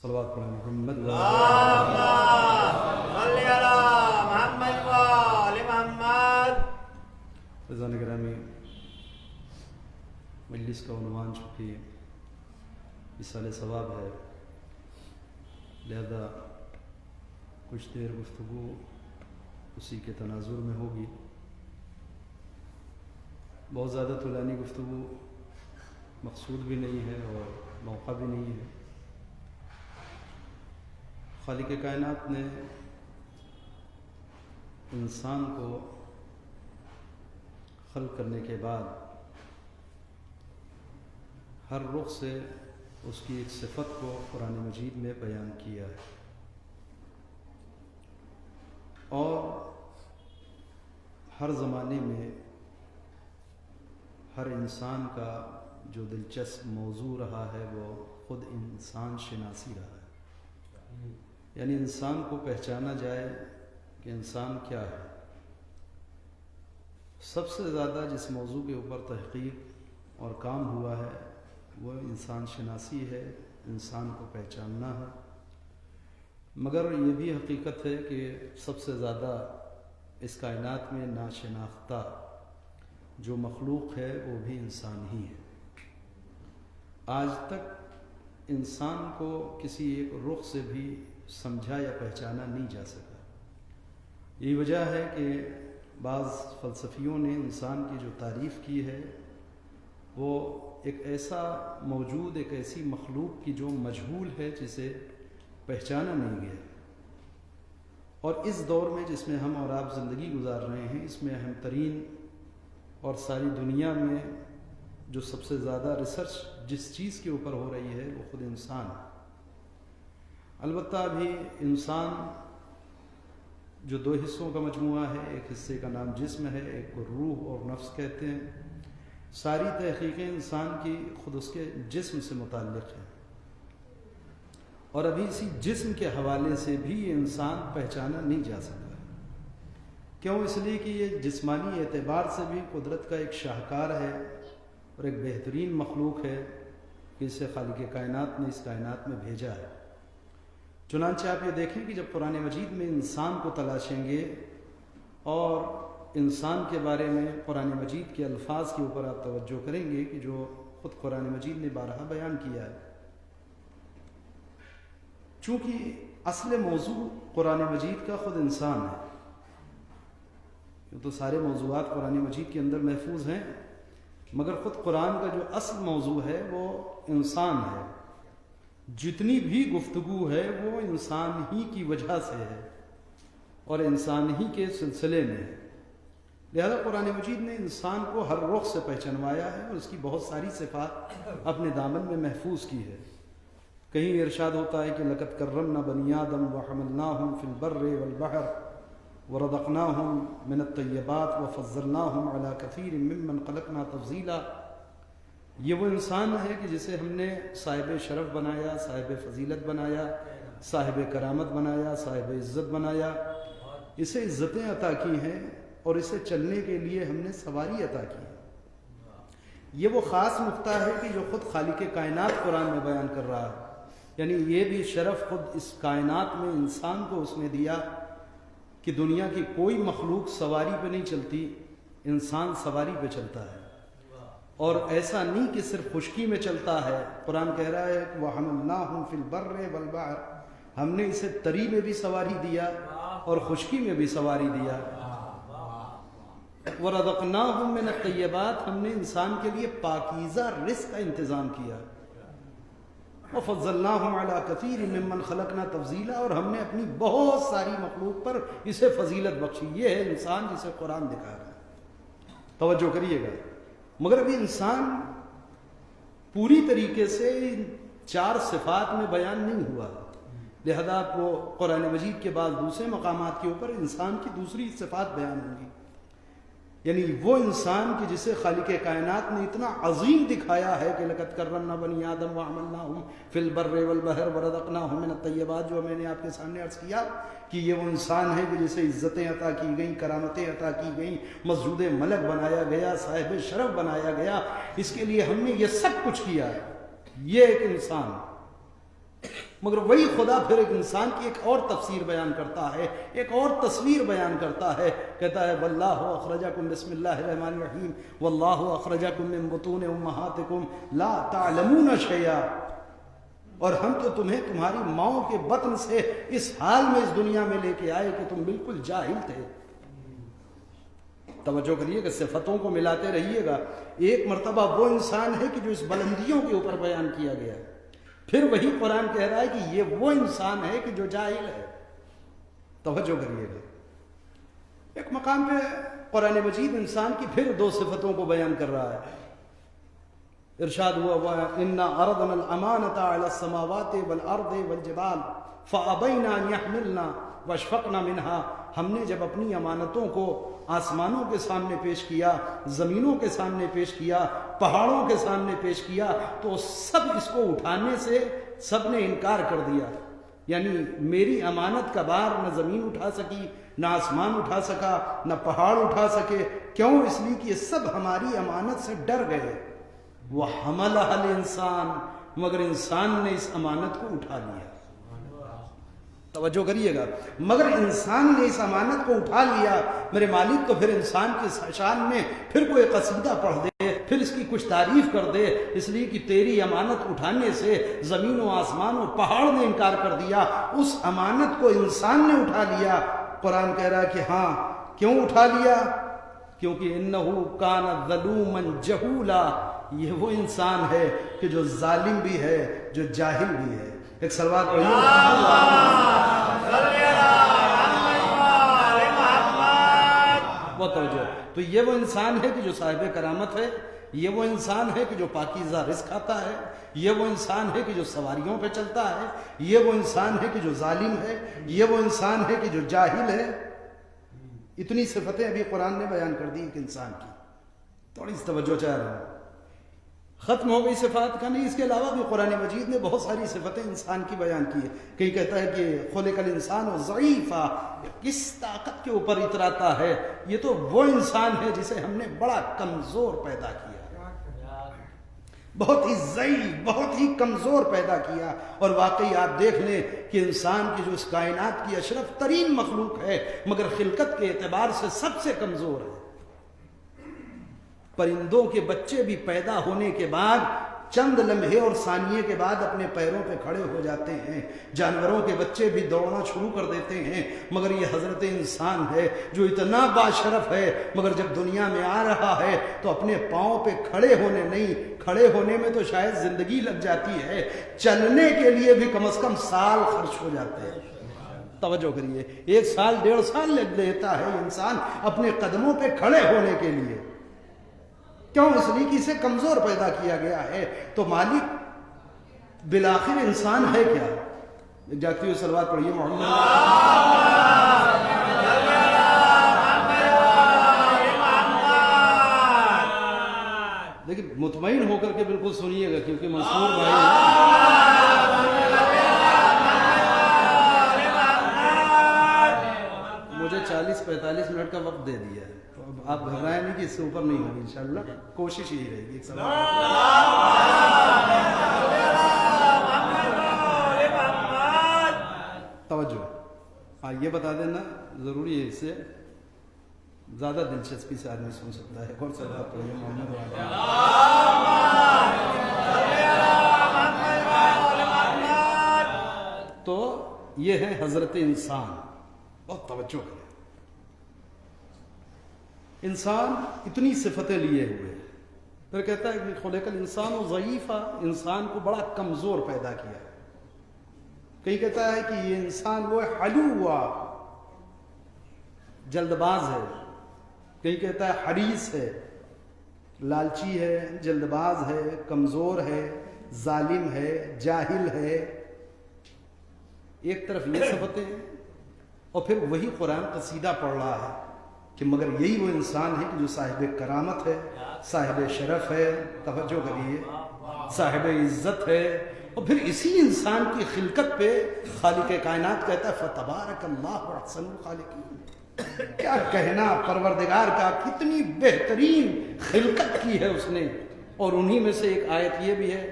صلوات پڑھیں محمد صلی علی محمد و آل محمد۔ رضوان گرامی، مجلس کا عنوان چونکہ اِصال ثواب ہے، لہذا کچھ دیر گفتگو اسی کے تناظر میں ہوگی۔ بہت زیادہ طولانی گفتگو مقصود بھی نہیں ہے اور موقع بھی نہیں ہے۔ خالق کائنات نے انسان کو خلق کرنے کے بعد ہر رخ سے اس کی ایک صفت کو قرآن مجید میں بیان کیا ہے، اور ہر زمانے میں ہر انسان کا جو دلچسپ موضوع رہا ہے وہ خود انسان شناسی رہا ہے، یعنی انسان کو پہچانا جائے کہ انسان کیا ہے۔ سب سے زیادہ جس موضوع کے اوپر تحقیق اور کام ہوا ہے وہ انسان شناسی ہے، انسان کو پہچاننا ہے۔ مگر یہ بھی حقیقت ہے کہ سب سے زیادہ اس کائنات میں ناشناختہ جو مخلوق ہے وہ بھی انسان ہی ہے۔ آج تک انسان کو کسی ایک رخ سے بھی سمجھا یا پہچانا نہیں جا سکا۔ یہی وجہ ہے کہ بعض فلسفیوں نے انسان کی جو تعریف کی ہے وہ ایک ایسا موجود، ایک ایسی مخلوق کی جو مجہول ہے، جسے پہچانا نہیں گیا۔ اور اس دور میں جس میں ہم اور آپ زندگی گزار رہے ہیں، اس میں اہم ترین اور ساری دنیا میں جو سب سے زیادہ ریسرچ جس چیز کے اوپر ہو رہی ہے وہ خود انسان ہے۔ البتہ ابھی انسان جو دو حصوں کا مجموعہ ہے، ایک حصے کا نام جسم ہے، ایک کو روح اور نفس کہتے ہیں۔ ساری تحقیقیں انسان کی خود اس کے جسم سے متعلق ہیں، اور ابھی اسی جسم کے حوالے سے بھی یہ انسان پہچانا نہیں جا سکتا۔ کیوں؟ اس لیے کہ یہ جسمانی اعتبار سے بھی قدرت کا ایک شاہکار ہے اور ایک بہترین مخلوق ہے کہ اسے خالق کائنات نے اس کائنات میں بھیجا ہے۔ چنانچہ آپ یہ دیکھیں کہ جب قرآن مجید میں انسان کو تلاشیں گے اور انسان کے بارے میں قرآن مجید کے الفاظ کے اوپر آپ توجہ کریں گے کہ جو خود قرآن مجید نے بارہا بیان کیا ہے، چونکہ اصل موضوع قرآن مجید کا خود انسان ہے، تو سارے موضوعات قرآن مجید کے اندر محفوظ ہیں، مگر خود قرآن کا جو اصل موضوع ہے وہ انسان ہے۔ جتنی بھی گفتگو ہے وہ انسان ہی کی وجہ سے ہے اور انسان ہی کے سلسلے میں ہے۔ لہذا قرآن مجید نے انسان کو ہر رخ سے پہچانوایا ہے اور اس کی بہت ساری صفات اپنے دامن میں محفوظ کی ہے۔ کہیں ارشاد ہوتا ہے کہ لقد کرمنا بنی آدم وحملناہم فی البر والبحر ورزقناہم من الطیبات وفضلناہم علی کثیر ممن خلقنا تفضیلا۔ یہ وہ انسان ہے کہ جسے ہم نے صاحب شرف بنایا، صاحب فضیلت بنایا، صاحب کرامت بنایا، صاحب عزت بنایا، اسے عزتیں عطا کی ہیں اور اسے چلنے کے لیے ہم نے سواری عطا کی ہے۔ یہ وہ خاص نقطہ ہے کہ جو خود خالق کائنات قرآن میں بیان کر رہا ہے، یعنی یہ بھی شرف خود اس کائنات میں انسان کو اس نے دیا کہ دنیا کی کوئی مخلوق سواری پہ نہیں چلتی، انسان سواری پہ چلتا ہے، اور ایسا نہیں کہ صرف خشکی میں چلتا ہے۔ قرآن کہہ رہا ہے کہ وَحَمَلْنَاهُمْ فِي الْبَرِّ وَالْبَحْرِ، ہم نے اسے تری میں بھی سواری دیا اور خشکی میں بھی سواری دیا۔ وَرَزَقْنَاهُمْ مِنَ الطَّيِّبَاتِ، ہم نے انسان کے لیے پاکیزہ رزق کا انتظام کیا۔ وَفَضَّلْنَاهُمْ عَلَى كَثِيرٍ مِّمَّنْ خَلَقْنَا تَفْضِيلًا، اور ہم نے اپنی بہت ساری مخلوق پر اسے فضیلت بخشی۔ یہ ہے انسان جسے قرآن دکھا رہا ہے۔ توجہ کریے گا، مگر ابھی انسان پوری طریقے سے چار صفات میں بیان نہیں ہوا، لہذا آپ کو قرآن مجید کے بعد دوسرے مقامات کے اوپر انسان کی دوسری صفات بیان ہوں گی، یعنی وہ انسان کہ جسے خالق کائنات نے اتنا عظیم دکھایا ہے کہ لقد کرمنا بنی آدم وحملناہم فی البر والبحر ورزقناہم من الطیبات، جو میں نے آپ کے سامنے عرض کیا کہ یہ وہ انسان ہے کہ جسے عزتیں عطا کی گئیں، کرامتیں عطا کی گئیں، مسجود ملک بنایا گیا، صاحب شرف بنایا گیا، اس کے لیے ہم نے یہ سب کچھ کیا ہے۔ یہ ایک انسان، مگر وہی خدا پھر ایک انسان کی ایک اور تفسیر بیان کرتا ہے، ایک اور تصویر بیان کرتا ہے، کہتا ہے واللہ اخرجکم بسم اللہ الرحمن الرحیم واللہ اخرجکم من بطون امہاتکم لا تعلمون شیئا، اور ہم تو تمہیں تمہاری ماؤں کے بطن سے اس حال میں اس دنیا میں لے کے آئے کہ تم بالکل جاہل تھے۔ توجہ کریے کہ صفتوں کو ملاتے رہیے گا۔ ایک مرتبہ وہ انسان ہے کہ جو اس بلندیوں کے اوپر بیان کیا گیا ہے، پھر وہی قرآن کہہ رہا ہے کہ یہ وہ انسان ہے کہ جو جاہل ہے۔ توجہ کریے گا، ایک مقام پہ قرآن مجید انسان کی پھر دو صفتوں کو بیان کر رہا ہے۔ ارشاد ہوا وَإِنَّا عَرَضْنَا الْأَمَانَةَ عَلَى السَّمَاوَاتِ وَالْأَرْضِ وَالْجِبَالِ فَأَبَيْنَا أَن يَحْمِلْنَا وَأَشْفَقْنَ مِنْهَا، ہم نے جب اپنی امانتوں کو آسمانوں کے سامنے پیش کیا، زمینوں کے سامنے پیش کیا، پہاڑوں کے سامنے پیش کیا، تو سب اس کو اٹھانے سے سب نے انکار کر دیا۔ یعنی میری امانت کا بار نہ زمین اٹھا سکی، نہ آسمان اٹھا سکا، نہ پہاڑ اٹھا سکے۔ کیوں؟ اس لیے کہ یہ سب ہماری امانت سے ڈر گئے۔ وَحَمَلَهَا الْإِنسَانُ، مگر انسان نے اس امانت کو اٹھا لیا۔ توجہ کریے گا، مگر انسان نے اس امانت کو اٹھا لیا۔ میرے مالک تو پھر انسان کی شان میں پھر کوئی قصیدہ پڑھ دے، پھر اس کی کچھ تعریف کر دے، اس لیے کہ تیری امانت اٹھانے سے زمین و آسمان و پہاڑ نے انکار کر دیا، اس امانت کو انسان نے اٹھا لیا۔ قرآن کہہ رہا ہے کہ ہاں، کیوں اٹھا لیا؟ کیونکہ انہو کان ظلوما جہولا، یہ وہ انسان ہے کہ جو ظالم بھی ہے، جو جاہل بھی ہے۔ ایک سلوات پڑھیے۔ بہت توجہ۔ تو یہ وہ انسان ہے کہ جو صاحب کرامت ہے، یہ وہ انسان ہے کہ جو پاکیزہ رزق کھاتا ہے، یہ وہ انسان ہے کہ جو سواریوں پہ چلتا ہے، یہ وہ انسان ہے کہ جو ظالم ہے، یہ وہ انسان ہے کہ جو جاہل ہے۔ اتنی صفتیں ابھی قرآن نے بیان کر دی ایک انسان کی، تھوڑی سی توجہ چاہ رہا ہوں۔ ختم ہو گئی صفات کا نہیں، اس کے علاوہ بھی قرآن مجید نے بہت ساری صفتیں انسان کی بیان کی ہے۔ کہیں کہتا ہے کہ خلق الانسان ضعیفا، کس طاقت کے اوپر اتراتا ہے، یہ تو وہ انسان ہے جسے ہم نے بڑا کمزور پیدا کیا، بہت ہی ضعیف، بہت ہی کمزور پیدا کیا۔ اور واقعی آپ دیکھ لیں کہ انسان کی جو اس کائنات کی اشرف ترین مخلوق ہے، مگر خلقت کے اعتبار سے سب سے کمزور ہے۔ پرندوں کے بچے بھی پیدا ہونے کے بعد چند لمحے اور ثانیے کے بعد اپنے پیروں پہ کھڑے ہو جاتے ہیں، جانوروں کے بچے بھی دوڑنا شروع کر دیتے ہیں، مگر یہ حضرت انسان ہے جو اتنا باشرف ہے، مگر جب دنیا میں آ رہا ہے تو اپنے پاؤں پہ کھڑے ہونے نہیں، کھڑے ہونے میں تو شاید زندگی لگ جاتی ہے، چلنے کے لیے بھی کم از کم سال خرچ ہو جاتے ہیں۔ توجہ کریے، 1 سال 1.5 سال لگ لیتا ہے انسان اپنے قدموں پہ کھڑے ہونے کے لیے۔ کیوں؟ اس لیے کہ اسے کمزور پیدا کیا گیا ہے۔ تو مالک بالآخر انسان ہے کیا؟ جاتی ہوئی صلوات پڑھیے محمد۔ لیکن مطمئن ہو کر کے بالکل سنیے گا، کیونکہ منصور بھائی مجھے 40-45 منٹ کا وقت دے دیا ہے، تو اب آپ گھبرائیں نہیں کہ اس سے اوپر نہیں ہوگی، انشاءاللہ کوشش یہی رہے گی۔ ایک سوال توجہ، ہاں یہ بتا دینا ضروری ہے، اس سے زیادہ دلچسپی سے آدمی سن سکتا ہے۔ کون سا بات پڑھیے محمد تو یہ ہے حضرت انسان۔ بہت توجہ کریں، انسان اتنی صفتیں لیے ہوئے، پھر کہتا ہے کہ خلق الانسان ضعیفا، انسان کو بڑا کمزور پیدا کیا۔ کہیں کہتا ہے کہ یہ انسان وہ حلوا، جلد باز ہے، کہیں کہتا ہے حریص ہے، لالچی ہے، جلد باز ہے، کمزور ہے، ظالم ہے، جاہل ہے۔ ایک طرف یہ صفتیں، اور پھر وہی قرآن قصیدہ پڑھ رہا ہے کہ مگر یہی وہ انسان ہے کہ جو صاحب کرامت ہے، صاحب شرف ہے، توجہ کریے، صاحب عزت ہے۔ اور پھر اسی انسان کی خلقت پہ خالق کائنات کہتا ہے فتبارک اللہ احسن الخالقین۔ کیا کہنا پروردگار کا، کتنی بہترین خلقت کی ہے اس نے۔ اور انہی میں سے ایک آیت یہ بھی ہے،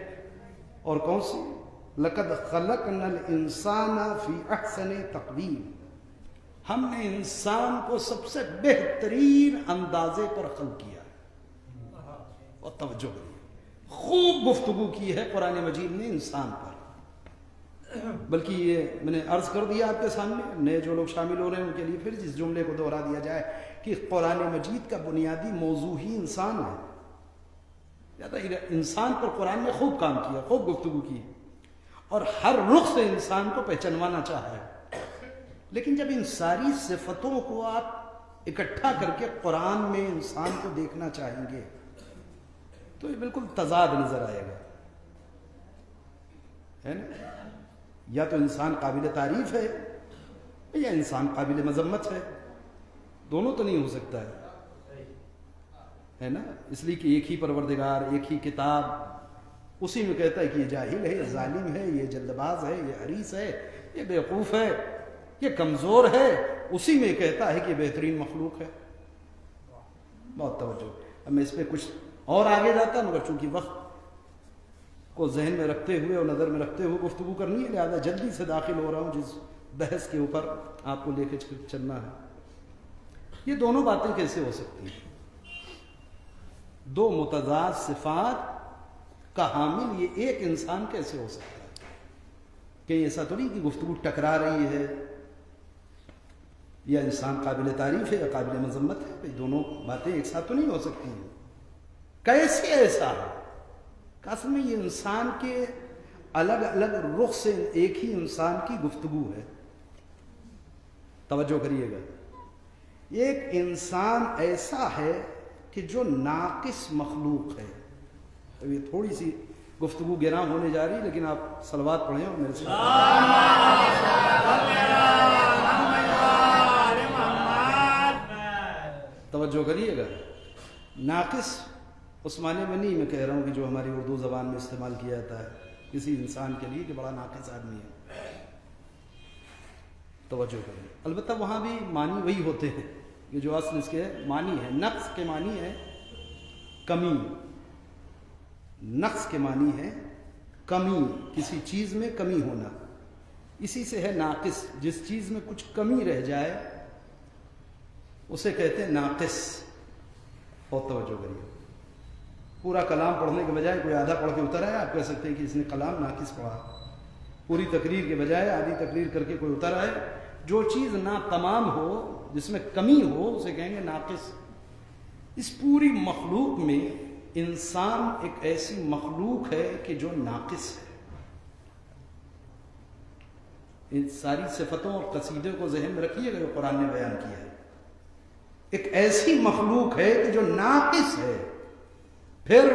اور کون سی؟ لقد خلقنا الانسان فی احسن تقویم، ہم نے انسان کو سب سے بہترین اندازے پر خلق کیا ہے۔ اور توجہ کریے، خوب گفتگو کی ہے قرآن مجید نے انسان پر، بلکہ یہ میں نے عرض کر دیا آپ کے سامنے، نئے جو لوگ شامل ہو رہے ہیں ان کے لیے پھر اس جملے کو دوہرا دیا جائے کہ قرآن مجید کا بنیادی موضوع ہی انسان ہے۔ انسان پر قرآن نے خوب کام کیا، خوب گفتگو کی، اور ہر رخ سے انسان کو پہچانوانا چاہا ہے۔ لیکن جب ان ساری صفتوں کو آپ اکٹھا کر کے قرآن میں انسان کو دیکھنا چاہیں گے تو یہ بالکل تضاد نظر آئے گا، ہے نا؟ یا تو انسان قابل تعریف ہے یا انسان قابل مذمت ہے، دونوں تو نہیں ہو سکتا ہے نا؟ اس لیے کہ ایک ہی پروردگار، ایک ہی کتاب، اسی میں کہتا ہے کہ یہ جاہل ہے، یہ ظالم ہے، یہ جلد باز ہے، یہ حریص ہے، یہ بیوقوف ہے، یہ کمزور ہے، اسی میں کہتا ہے کہ بہترین مخلوق ہے۔ بہت توجہ۔ اب میں اس پہ کچھ اور آگے جاتا مگر چونکہ وقت کو ذہن میں رکھتے ہوئے اور نظر میں رکھتے ہوئے گفتگو کرنی ہے، لہٰذا جلدی سے داخل ہو رہا ہوں جس بحث کے اوپر آپ کو لے کے چلنا ہے۔ یہ دونوں باتیں کیسے ہو سکتی ہیں؟ دو متضاد صفات کا حامل یہ ایک انسان کیسے ہو سکتا ہے؟ کہ ایسا تو نہیں کہ گفتگو ٹکرا رہی ہے، یا انسان قابل تعریف ہے یا قابل مذمت ہے، بھئی دونوں باتیں ایک ساتھ تو نہیں ہو سکتی ہیں۔ کیسے ایسا ہے؟ اصل میں یہ انسان کے الگ الگ رخ سے ایک ہی انسان کی گفتگو ہے۔ توجہ کریے گا، ایک انسان ایسا ہے کہ جو ناقص مخلوق ہے۔ اب یہ تھوڑی سی گفتگو گراں ہونے جا رہی، لیکن آپ صلوات پڑھیں اور میرے ساتھ توجہ کریے گا۔ ناقص اس معنی میں نہیں میں کہہ رہا ہوں کہ جو ہماری اردو زبان میں استعمال کیا جاتا ہے کسی انسان کے لیے کہ بڑا ناقص آدمی ہے۔ توجہ کریں، البتہ وہاں بھی معنی وہی ہوتے ہیں کہ جو اصل اس کے معنی ہے۔ نقص کے معنی ہے کمی، نقص کے معنی ہے کمی، کسی چیز میں کمی ہونا، اسی سے ہے ناقص۔ جس چیز میں کچھ کمی رہ جائے اسے کہتے ہیں ناقص۔ بہت توجہ کریے، پورا کلام پڑھنے کے بجائے کوئی آدھا پڑھ کے اتر آئے، آپ کہہ سکتے ہیں کہ اس نے کلام ناقص پڑھا۔ پوری تقریر کے بجائے آدھی تقریر کر کے کوئی اتر آئے، جو چیز نا تمام ہو، جس میں کمی ہو، اسے کہیں گے ناقص۔ اس پوری مخلوق میں انسان ایک ایسی مخلوق ہے کہ جو ناقص ہے۔ ان ساری صفتوں اور قصیدے کو ذہن میں رکھیے گا جو قرآن نے بیان کیا ہے۔ ایک ایسی مخلوق ہے کہ جو ناقص ہے، پھر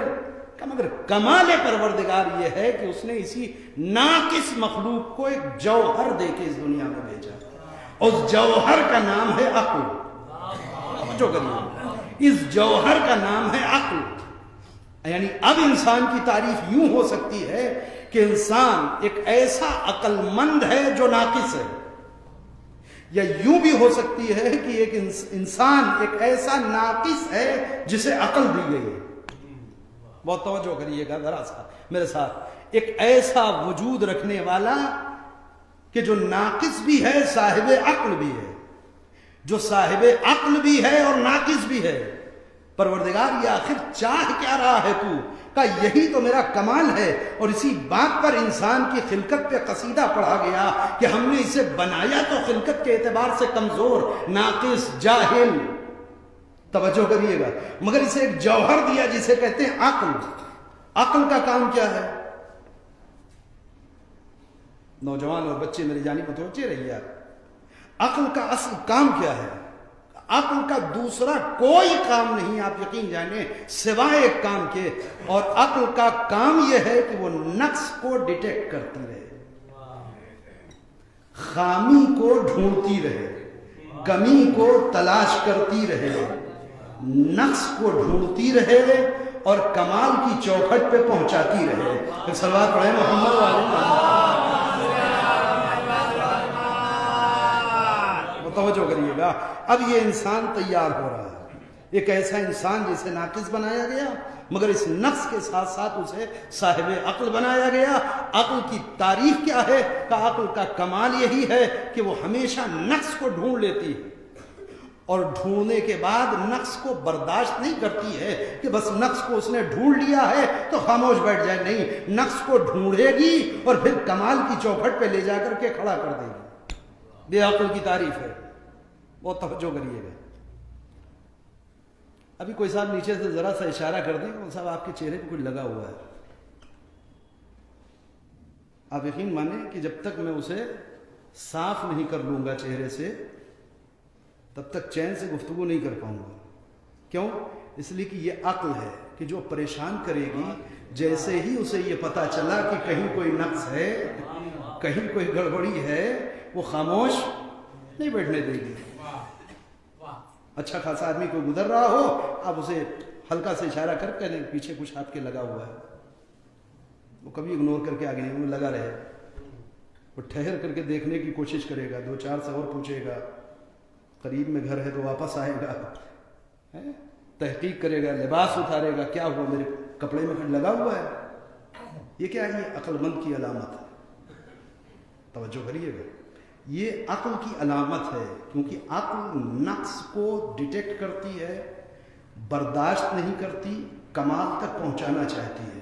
مگر کمال پروردگار یہ ہے کہ اس نے اسی ناقص مخلوق کو ایک جوہر دے کے اس دنیا میں بھیجا۔ اس جوہر کا نام ہے عقل۔ جو کریے، اس جوہر کا نام ہے عقل۔ یعنی اب انسان کی تعریف یوں ہو سکتی ہے کہ انسان ایک ایسا عقل مند ہے جو ناقص ہے، یا یوں بھی ہو سکتی ہے کہ ایک انسان ایک ایسا ناقص ہے جسے عقل دی گئی ہے۔ بہت توجہ کریے گا ذرا سا میرے ساتھ، ایک ایسا وجود رکھنے والا کہ جو ناقص بھی ہے، صاحب عقل بھی ہے، جو صاحب عقل بھی ہے اور ناقص بھی ہے۔ پروردگار یہ آخر چاہ کیا رہا ہے تو؟ کہ یہی تو میرا کمال ہے، اور اسی بات پر انسان کی خلقت پہ قصیدہ پڑھا گیا کہ ہم نے اسے بنایا تو خلقت کے اعتبار سے کمزور، ناقص، جاہل۔ توجہ کریے گا، مگر اسے ایک جوہر دیا جسے کہتے ہیں عقل۔ عقل کا کام کیا ہے؟ نوجوان اور بچے میری جانب متوجہ رہیے آپ، عقل کا اصل کام کیا ہے؟ عقل کا دوسرا کوئی کام نہیں، آپ یقین جانیں، سوائے ایک کام کے، اور عقل کا کام یہ ہے کہ وہ نقص کو ڈیٹیکٹ کرتی رہے، خامی کو ڈھونڈتی رہے، کمی کو تلاش کرتی رہے، نقص کو ڈھونڈتی رہے اور کمال کی چوکھٹ پہ پہنچاتی رہے۔ صلوات پڑھیں محمد توجہ کریے گا۔ اب یہ انسان تیار ہو رہا ہے، ایک ایسا انسان جسے ناقص بنایا گیا مگر اس نقص کے ساتھ ساتھ اسے صاحب عقل بنایا گیا۔ عقل کی تعریف کیا ہے کہ عقل کا کمال یہی ہے کہ وہ ہمیشہ نقص کو ڈھونڈ لیتی ہے اور ڈھونڈنے کے بعد نقص کو برداشت نہیں کرتی ہے کہ بس نقص کو اس نے ڈھونڈ لیا ہے تو خاموش بیٹھ جائے، نہیں، نقص کو ڈھونڈے گی اور پھر کمال کی چوکھٹ پہ لے جا کر کے کھڑا کر دے گی۔ یہ عقل کی تعریف ہے، بہت توجہ کریے گا۔ ابھی کوئی صاحب نیچے سے ذرا سا اشارہ کر دیں کہ صاحب آپ کے چہرے پہ کچھ لگا ہوا ہے، آپ یقین مانیں کہ جب تک میں اسے صاف نہیں کر لوں گا چہرے سے تب تک چین سے گفتگو نہیں کر پاؤں گا۔ کیوں؟ اس لیے کہ یہ عقل ہے کہ جو پریشان کرے گی، جیسے ہی اسے یہ پتا چلا کہ کہیں کوئی نقص ہے، کہیں کوئی گڑبڑی ہے، وہ خاموش نہیں بیٹھنے دے گی۔ اچھا خاصا آدمی کوئی گزر رہا ہو، آپ اسے ہلکا سے اشارہ کر کے پیچھے کچھ آپ کے لگا ہوا ہے، وہ کبھی اگنور کر کے آگے نہیں، وہ لگا رہے، وہ ٹھہر کر کے دیکھنے کی کوشش کرے گا، 2-4 سوال پوچھے گا، قریب میں گھر ہے تو واپس آئے گا، تحقیق کرے گا، لباس اتارے گا، کیا ہوا میرے کپڑے میں کچھ لگا ہوا ہے۔ یہ کیا ہے؟ یہ عقل مند کی علامت ہے، توجہ کریے گا، یہ عقل کی علامت ہے، کیونکہ عقل نقص کو ڈیٹیکٹ کرتی ہے، برداشت نہیں کرتی، کمال تک پہنچانا چاہتی ہے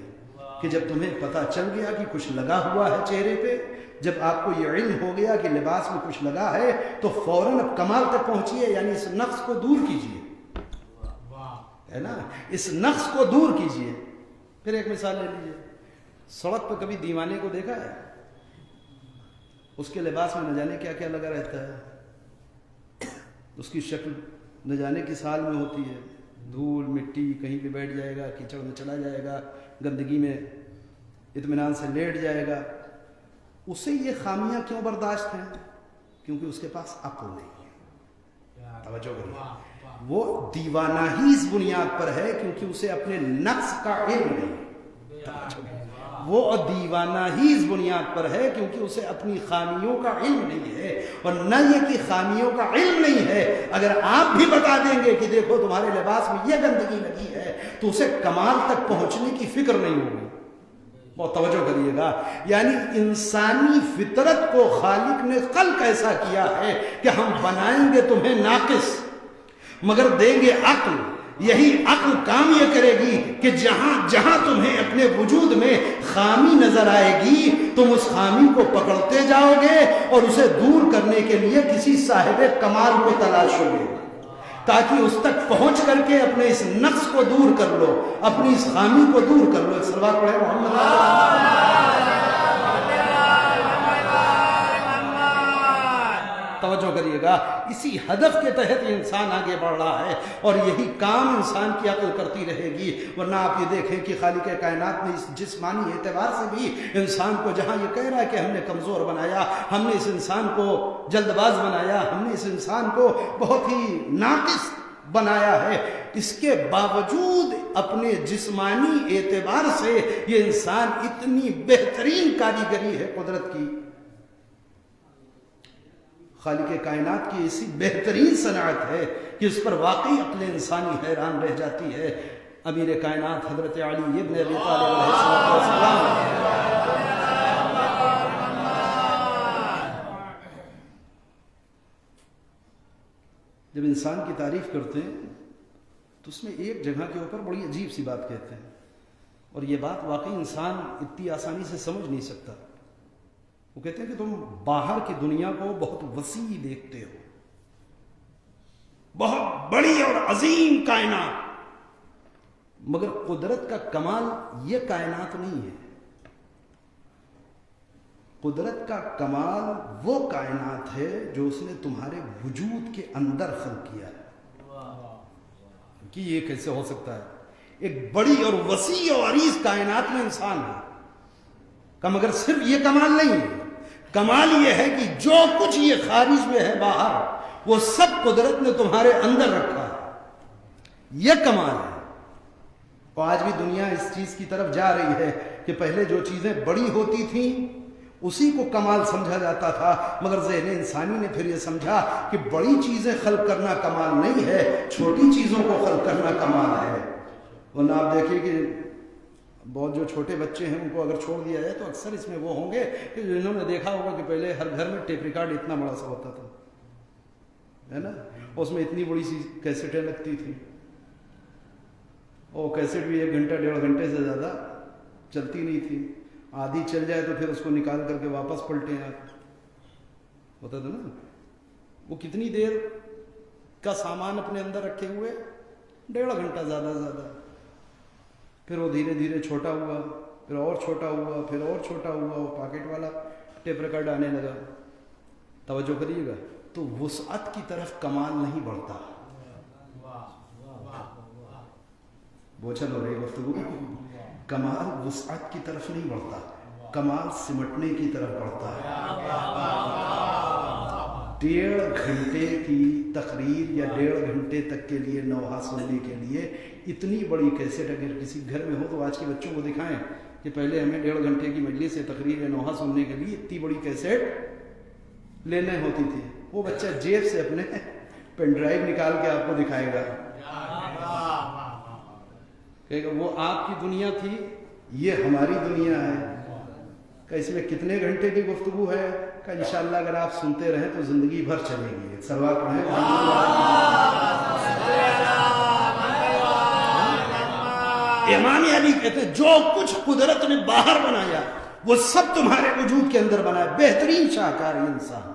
کہ جب تمہیں پتہ چل گیا کہ کچھ لگا ہوا ہے چہرے پہ، جب آپ کو یہ علم ہو گیا کہ لباس میں کچھ لگا ہے تو فوراً اب کمال تک پہنچیے، یعنی اس نقص کو دور کیجیے، ہے نا، اس نقص کو دور کیجیے۔ پھر ایک مثال لے لیجیے، سڑک پہ کبھی دیوانے کو دیکھا ہے؟ اس کے لباس میں نہ جانے کیا کیا لگا رہتا ہے، اس کی شکل نہ جانے کس حال میں ہوتی ہے، دھول مٹی، کہیں پہ بیٹھ جائے گا، کیچڑ میں چلا جائے گا، گندگی میں اطمینان سے لیٹ جائے گا۔ اسے یہ خامیاں کیوں برداشت ہیں؟ کیونکہ اس کے پاس عقل نہیں ہے۔ توجہ کریے، وہ دیوانہ ہی اس بنیاد پر ہے کیونکہ اسے اپنے نقص کا علم نہیں، وہ دیوانہ ہی اس بنیاد پر ہے کیونکہ اسے اپنی خامیوں کا علم نہیں ہے، اور نہ یہ کہ خامیوں کا علم نہیں ہے، اگر آپ بھی بتا دیں گے کہ دیکھو تمہارے لباس میں یہ گندگی لگی ہے تو اسے کمال تک پہنچنے کی فکر نہیں ہوگی۔ بہت توجہ کریے گا، یعنی انسانی فطرت کو خالق نے خلق ایسا کیا ہے کہ ہم بنائیں گے تمہیں ناقص مگر دیں گے عقل۔ یہی عقل کام یہ کرے گی کہ جہاں جہاں تمہیں اپنے وجود میں خامی نظر آئے گی تم اس خامی کو پکڑتے جاؤ گے اور اسے دور کرنے کے لیے کسی صاحب کمال کو تلاشو گے تاکہ اس تک پہنچ کر کے اپنے اس نقص کو دور کر لو، اپنی اس خامی کو دور کر لو۔ ایک صلوات پڑھیں محمد۔ توجہ کریے گا، اسی ہدف کے تحت یہ انسان آگے بڑھ رہا ہے اور یہی کام انسان کی عقل کرتی رہے گی، ورنہ آپ یہ دیکھیں کہ خالق کائنات نے اس جسمانی اعتبار سے بھی انسان کو جہاں یہ کہہ رہا ہے کہ ہم نے کمزور بنایا، ہم نے اس انسان کو جلد باز بنایا، ہم نے اس انسان کو بہت ہی ناقص بنایا ہے، اس کے باوجود اپنے جسمانی اعتبار سے یہ انسان اتنی بہترین کاریگری ہے قدرت کی، خالق کائنات کی ایسی بہترین صنعت ہے کہ اس پر واقعی عقل انسانی حیران رہ جاتی ہے۔ امیر کائنات حضرت علی ابن ابی طالب علیہ السلام جب انسان کی تعریف کرتے ہیں تو اس میں ایک جگہ کے اوپر بڑی عجیب سی بات کہتے ہیں، اور یہ بات واقعی انسان اتنی آسانی سے سمجھ نہیں سکتا۔ وہ کہتے ہیں کہ تم باہر کی دنیا کو بہت وسیع دیکھتے ہو، بہت بڑی اور عظیم کائنات، مگر قدرت کا کمال یہ کائنات نہیں ہے، قدرت کا کمال وہ کائنات ہے جو اس نے تمہارے وجود کے اندر خلق کیا ہے۔ کہ یہ کیسے ہو سکتا ہے؟ ایک بڑی اور وسیع اور عریض کائنات میں انسان ہے کا، مگر صرف یہ کمال نہیں ہے، کمال یہ ہے کہ جو کچھ یہ خارج میں ہے باہر وہ سب قدرت نے تمہارے اندر رکھا ہے، یہ کمال ہے۔ اور آج بھی دنیا اس چیز کی طرف جا رہی ہے کہ پہلے جو چیزیں بڑی ہوتی تھیں اسی کو کمال سمجھا جاتا تھا، مگر ذہن انسانی نے پھر یہ سمجھا کہ بڑی چیزیں خلق کرنا کمال نہیں ہے، چھوٹی چیزوں کو خلق کرنا کمال ہے۔ ورنہ آپ دیکھیے کہ بہت جو چھوٹے بچے ہیں ان کو اگر چھوڑ دیا جائے تو اکثر اس میں وہ ہوں گے کہ جنہوں نے دیکھا ہوگا کہ پہلے ہر گھر میں ٹیپ ریکارڈ اتنا بڑا سا ہوتا تھا، ہے نا، اس میں اتنی بڑی سی کیسٹیں لگتی تھیں، اور کیسٹ بھی 1 گھنٹہ 1.5 گھنٹے سے زیادہ چلتی نہیں تھی، آدھی چل جائے تو پھر اس کو نکال کر کے واپس پلٹیں آپ، ہوتا تھا نا۔ وہ کتنی دیر کا سامان اپنے اندر رکھے ہوئے، 1.5 گھنٹہ زیادہ سے زیادہ، پھر وہ دھیرے دھیرے چھوٹا ہوا، پھر اور چھوٹا ہوا، پھر اور چھوٹا ہوا، وہ پاکٹ والا ٹیپ ریکارڈ آنے لگا۔ توجہ کریے گا، تو وسعت کی طرف کمال نہیں بڑھتا، بوچھل ہو رہی گفتگو، کمال وسعت کی طرف نہیں بڑھتا، کمال سمٹنے کی طرف بڑھتا ہے۔ 1.5 گھنٹے کی تقریر یا 1.5 گھنٹے تک کے لیے نوحہ سننے کے لیے اتنی بڑی کیسٹ اگر کسی گھر میں ہو تو آج کے بچوں کو دکھائیں کہ پہلے ہمیں 1.5 گھنٹے کی مجلس سے تقریر یا نوحہ سننے کے لیے اتنی بڑی کیسٹ لینے ہوتی تھی، وہ بچہ جیب سے اپنے پین ڈرائیو نکال کے آپ کو دکھائے گا، کہ وہ آپ کی دنیا تھی، یہ ہماری دنیا ہے، کہ اس میں کتنے گھنٹے کی گفتگو ہے، کہ انشاءاللہ اگر آپ سنتے رہیں تو زندگی بھر چلے گی۔ سلوات پڑھیں۔ امام علی کہتے ہیں جو کچھ قدرت نے باہر بنایا وہ سب تمہارے وجود کے اندر بنایا، بہترین شاہکار انسان۔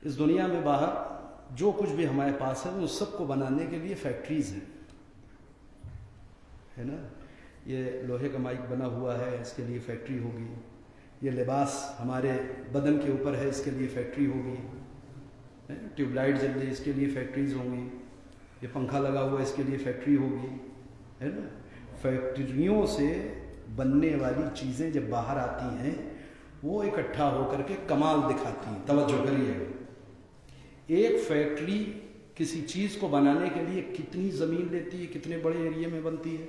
اس دنیا میں باہر جو کچھ بھی ہمارے پاس ہے وہ سب کو بنانے کے لیے فیکٹریز ہیں، ہے نا، یہ لوہے کا مائک بنا ہوا ہے، اس کے لیے فیکٹری ہوگی، یہ لباس ہمارے بدن کے اوپر ہے، اس کے لیے فیکٹری ہوگی، ٹیوب لائٹ جل رہی ہے، اس کے لیے فیکٹریز ہوں گی، یہ پنکھا لگا ہوا ہے، اس کے لیے فیکٹری ہوگی، ہے نا۔ فیکٹریوں سے بننے والی چیزیں جب باہر آتی ہیں وہ اکٹھا ہو کر کے کمال دکھاتی ہیں۔ توجہ کریے، ایک فیکٹری کسی چیز کو بنانے کے لیے کتنی زمین لیتی ہے، کتنے بڑے ایریے میں بنتی ہے؟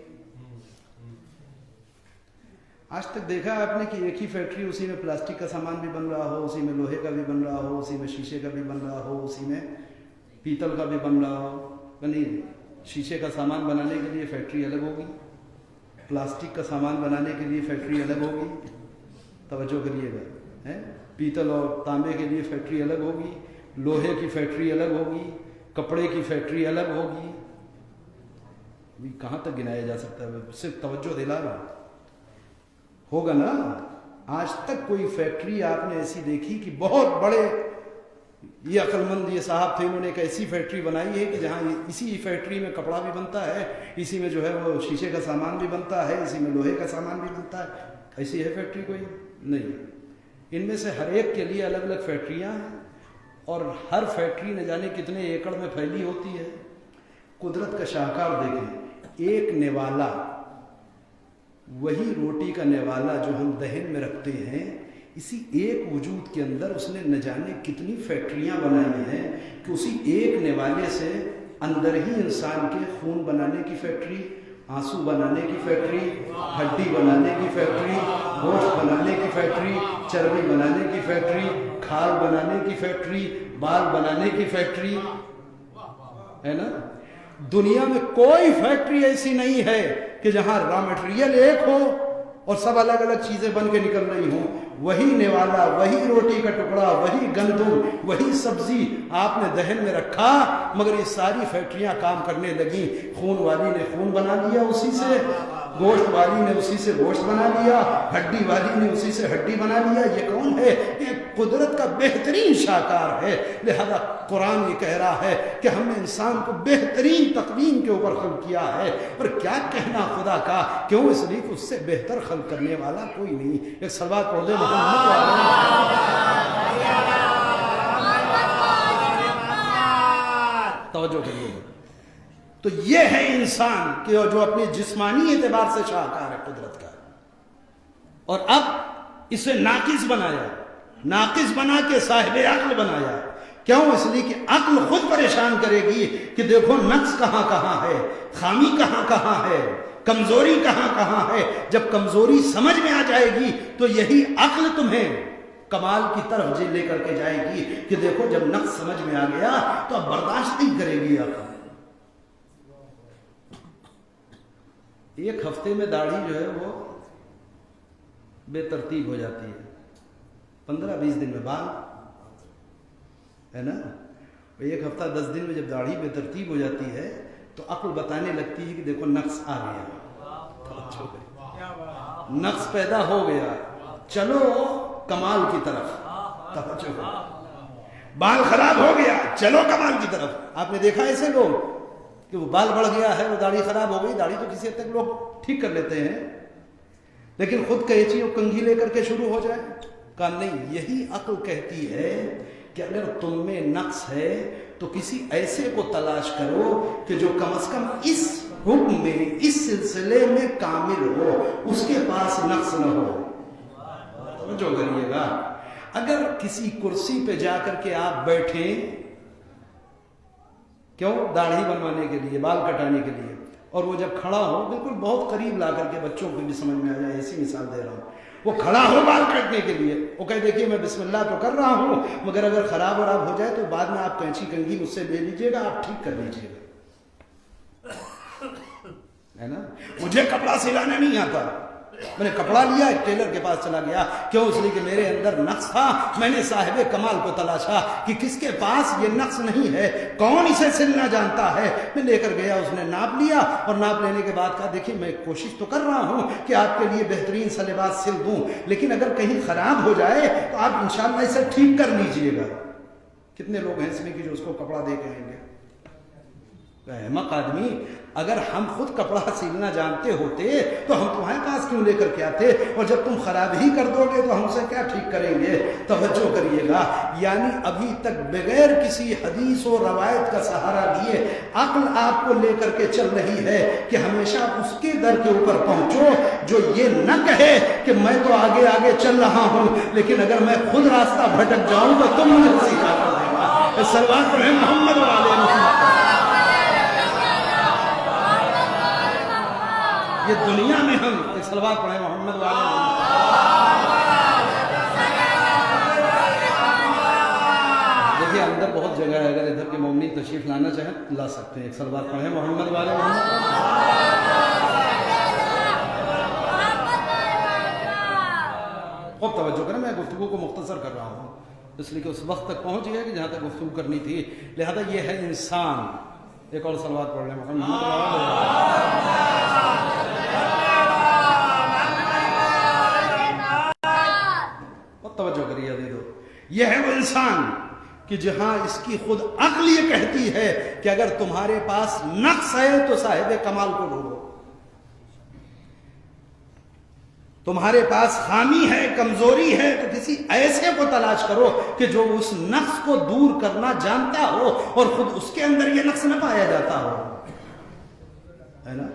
آج تک دیکھا آپ نے کہ ایک ہی فیکٹری، اسی میں پلاسٹک کا سامان بھی بن رہا ہو، اسی میں لوہے کا بھی بن رہا ہو، اسی میں شیشے کا بھی بن رہا ہو، اسی میں پیتل کا بھی بن رہا ہو؟ نہیں، شیشے کا سامان بنانے کے لیے فیکٹری الگ ہوگی، پلاسٹک کا سامان بنانے کے لیے فیکٹری الگ ہوگی، توجہ کریے گا، پیتل اور تانبے کے لیے فیکٹری الگ ہوگی، لوہے کی فیکٹری الگ ہوگی، کپڑے کی فیکٹری الگ ہوگی۔ کہاں تک گنایا جا سکتا ہے؟ صرف توجہ دلا رہا ہوگا نا۔ آج تک کوئی فیکٹری آپ نے ایسی دیکھی کہ بہت بڑے، یہ عقل مند یہ صاحب تھے، انہوں نے ایک ایسی فیکٹری بنائی ہے کہ جہاں اسی فیکٹری میں کپڑا بھی بنتا ہے، اسی میں جو ہے وہ شیشے کا سامان بھی بنتا ہے، اسی میں لوہے کا سامان بھی بنتا ہے؟ ایسی ہے فیکٹری کوئی؟ نہیں۔ ان میں سے ہر ایک کے لیے الگ الگ فیکٹریاں ہیں، اور ہر فیکٹری نہ جانے کتنے ایکڑ میں پھیلی ہوتی ہے۔ قدرت کا شاہکار دیکھیں، ایک نوالا، وہی روٹی کا نوالا جو ہم دہن میں رکھتے ہیں، اسی ایک وجود کے اندر اس نے نہ جانے کتنی فیکٹریاں بنائی ہیں کہ اسی ایک نوالے سے اندر ہی انسان کے خون بنانے کی فیکٹری، آنسو بنانے کی فیکٹری، ہڈی بنانے کی فیکٹری، گوشت بنانے کی فیکٹری، چربی بنانے کی فیکٹری، کھال بنانے کی فیکٹری، بال بنانے کی فیکٹری، ہے نا۔ دنیا میں کوئی فیکٹری ایسی نہیں ہے کہ جہاں را مٹیریل ایک ہو اور سب الگ الگ چیزیں بن کے نکل رہی ہوں۔ وہی نوالا، وہی روٹی کا ٹکڑا، وہی گندم، وہی سبزی آپ نے دہن میں رکھا، مگر یہ ساری فیکٹریاں کام کرنے لگیں۔ خون والی نے خون بنا لیا اسی سے، گوشت والی نے اسی سے گوشت بنا لیا، ہڈی والی نے اسی سے ہڈی بنا لیا۔ یہ کون ہے؟ یہ قدرت کا بہترین شاہکار ہے۔ لہذا قرآن یہ کہہ رہا ہے کہ ہم نے انسان کو بہترین تقویم کے اوپر خلق کیا ہے، اور کیا کہنا خدا کا، کیوں؟ اس لیے کہ اس سے بہتر خلق کرنے والا کوئی نہیں۔ ایک صلوات پڑھ دے محمد توجہ کریے۔ تو یہ ہے انسان کہ جو اپنے جسمانی اعتبار سے شاہکار ہے قدرت کا، اور اب اسے ناقص بنایا، ناقص بنا کے صاحب عقل بنایا۔ کیوں؟ اس لیے کہ عقل خود پریشان کرے گی کہ دیکھو نقص کہاں کہاں ہے، خامی کہاں کہاں ہے، کمزوری کہاں کہاں ہے. جب کمزوری سمجھ میں آ جائے گی تو یہی عقل تمہیں کمال کی طرف لے کر کے جائے گی کہ دیکھو جب نقص سمجھ میں آ گیا تو اب برداشت نہیں کرے گی عقل. ایک ہفتے میں داڑھی جو ہے وہ بے ترتیب ہو جاتی ہے, 15-20 دن میں بال ہے نا. ایک ہفتہ 10 دن میں جب داڑھی بے ترتیب ہو جاتی ہے تو عقل بتانے لگتی ہے کہ دیکھو نقص آ گیا, نقص پیدا ہو گیا, چلو کمال کی طرف توجہ. بال خراب ہو گیا, چلو کمال کی طرف. آپ نے دیکھا ایسے لوگ کہ وہ بال بڑھ گیا ہے, وہ داڑھی خراب ہو گئی, داڑھی تو کسی حد تک لوگ ٹھیک کر لیتے ہیں, لیکن خود قینچی اور کنگھی لے کر کے شروع ہو جائے. کہا نہیں, یہی عقل کہتی ہے کہ اگر تم میں نقص ہے تو کسی ایسے کو تلاش کرو کہ جو کم از کم اس حکم میں, اس سلسلے میں کامل ہو, اس کے پاس نقص نہ ہو. جو کریے گا, اگر کسی کرسی پہ جا کر کے آپ بیٹھیں, کیوں؟ داڑھی بنوانے کے لیے, بال کٹانے کے لیے, اور وہ جب کھڑا ہو, بالکل بہت قریب لا کر کے بچوں کو بھی سمجھ میں آ جائے, ایسی مثال دے رہا ہوں, وہ کھڑا ہو بال کٹنے کے لیے, وہ کہے دیکھیے میں بسم اللہ تو کر رہا ہوں, مگر اگر خراب وراب ہو جائے تو بعد میں آپ کینچی کنگھی مجھ سے لے لیجیے گا, آپ ٹھیک کر لیجیے گا, ہے نا. مجھے کپڑا سلانا نہیں آتا, میں نے کپڑا لیا, ایک ٹیلر کے پاس چلا گیا, کیوں؟ اس لیے کہ میرے اندر نقص تھا. میں نے صاحب کمال کو تلاشا کہ کس کے پاس یہ نقص نہیں ہے, کون اسے سلنا جانتا ہے. میں لے کر گیا, اس نے ناپ لیا, اور ناپ لینے کے بعد کہا دیکھیے میں کوشش تو کر رہا ہوں کہ آپ کے لیے بہترین سا لباس سل دوں, لیکن اگر کہیں خراب ہو جائے تو آپ انشاءاللہ اسے ٹھیک کر لیجئے گا. کتنے لوگ ہیں اس میں کہ جو اس کو کپڑا دے کے آئیں گے؟ احمق آدمی, اگر ہم خود کپڑا سلنا جانتے ہوتے تو ہم تمہارے پاس کیوں لے کر کے آتے, اور جب تم خراب ہی کر دو گے تو ہم اسے کیا ٹھیک کریں گے. توجہ کریے گا, یعنی ابھی تک بغیر کسی حدیث و روایت کا سہارا لیے عقل آپ کو لے کر کے چل رہی ہے کہ ہمیشہ اس کے در کے اوپر پہنچو جو یہ نہ کہے کہ میں تو آگے آگے چل رہا ہوں, لیکن اگر میں خود راستہ بھٹک جاؤں تو تم مجھے سیکھا کر دے گا. سلوات پڑھیں محمد والے محمد. یہ دنیا میں ہم ایک صلوات پڑھیں محمد والے محمد. دیکھیے اندر بہت جگہ ہے, اگر ادھر کے مومنین تشریف لانا چاہیں لا سکتے ہیں. ایک صلوات پڑھیں محمد والے محمد. خوب توجہ کریں, میں گفتگو کو مختصر کر رہا ہوں اس لیے کہ اس وقت تک پہنچ گیا کہ جہاں تک گفتگو کرنی تھی, لہذا یہ ہے انسان. ایک اور صلوات پڑھ لیں محمد والے. توجہ کریے دے دو, یہ ہے وہ انسان کہ جہاں اس کی خود عقل یہ کہتی ہے کہ اگر تمہارے پاس نقص ہے تو صاحب کمال کو ڈھونڈو, تمہارے پاس خامی ہے, کمزوری ہے, تو کسی ایسے کو تلاش کرو کہ جو اس نقص کو دور کرنا جانتا ہو اور خود اس کے اندر یہ نقص نہ پایا جاتا ہو, ہے نا.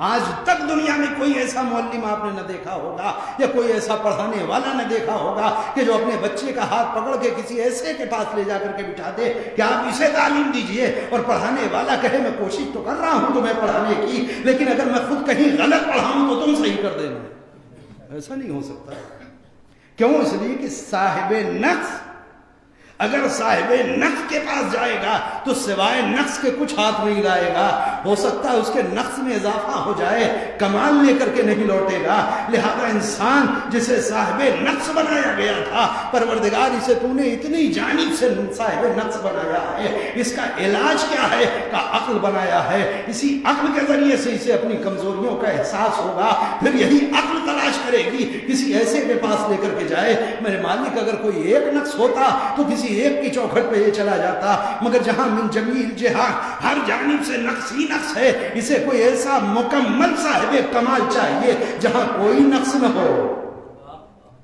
آج تک دنیا میں کوئی ایسا معلم آپ نے نہ دیکھا ہوگا یا کوئی ایسا پڑھانے والا نہ دیکھا ہوگا کہ جو اپنے بچے کا ہاتھ پکڑ کے کسی ایسے کے پاس لے جا کر کے بٹھا دے کہ آپ اسے تعلیم دیجئے, اور پڑھانے والا کہے میں کوشش تو کر رہا ہوں تمہیں پڑھانے کی, لیکن اگر میں خود کہیں غلط پڑھاؤں تو تم صحیح کر دینا. ایسا نہیں ہو سکتا. کیوں؟ اس لیے کہ صاحب نقص اگر صاحب نقص کے پاس جائے گا تو سوائے نقص کے کچھ ہاتھ نہیں لائے گا. ہو سکتا ہے اس کے نقص میں اضافہ ہو جائے, کمال لے کر کے نہیں لوٹے گا. لہذا انسان جسے صاحب نقص بنایا گیا تھا, پروردگار اسے تو نے اتنی جانب سے صاحب نقص بنایا ہے, اس کا علاج کیا ہے؟ کا عقل بنایا ہے. اسی عقل کے ذریعے سے اسے اپنی کمزوریوں کا احساس ہوگا, پھر یہی عقل تلاش کرے گی کسی ایسے کے پاس لے کر کے جائے. میرے مالک اگر کوئی ایک نقص ہوتا تو کسی ایک کی چوکھٹ پہ یہ چلا جاتا, مگر جہاں من جمیل جہاں ہر جانب سے نقص ہی نقص ہے, اسے کوئی ایسا مکمل صاحب کمال چاہیے جہاں کوئی نقص نہ ہو.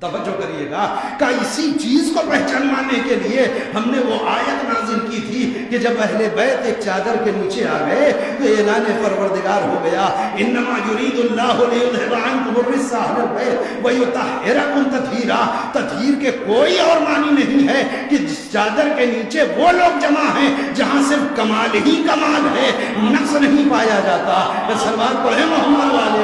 توجہ کریے گا کہ اسی چیز کو پہچانوانے کے لیے ہم نے وہ آیت نازل کی تھی کہ جب اہل بیت ایک چادر کے نیچے آ گئے تو اعلان پروردگار ہو گیا انما یرید اللہ لیذھب عنکم الرجس اہل البیت ویطہرکم تطہیرا. تطہیر کے کوئی اور معنی نہیں ہے کہ جس چادر کے نیچے وہ لوگ جمع ہیں جہاں صرف کمال ہی کمال ہے، نقص نہیں پایا جاتا. سلوات پڑھیں محمد والے.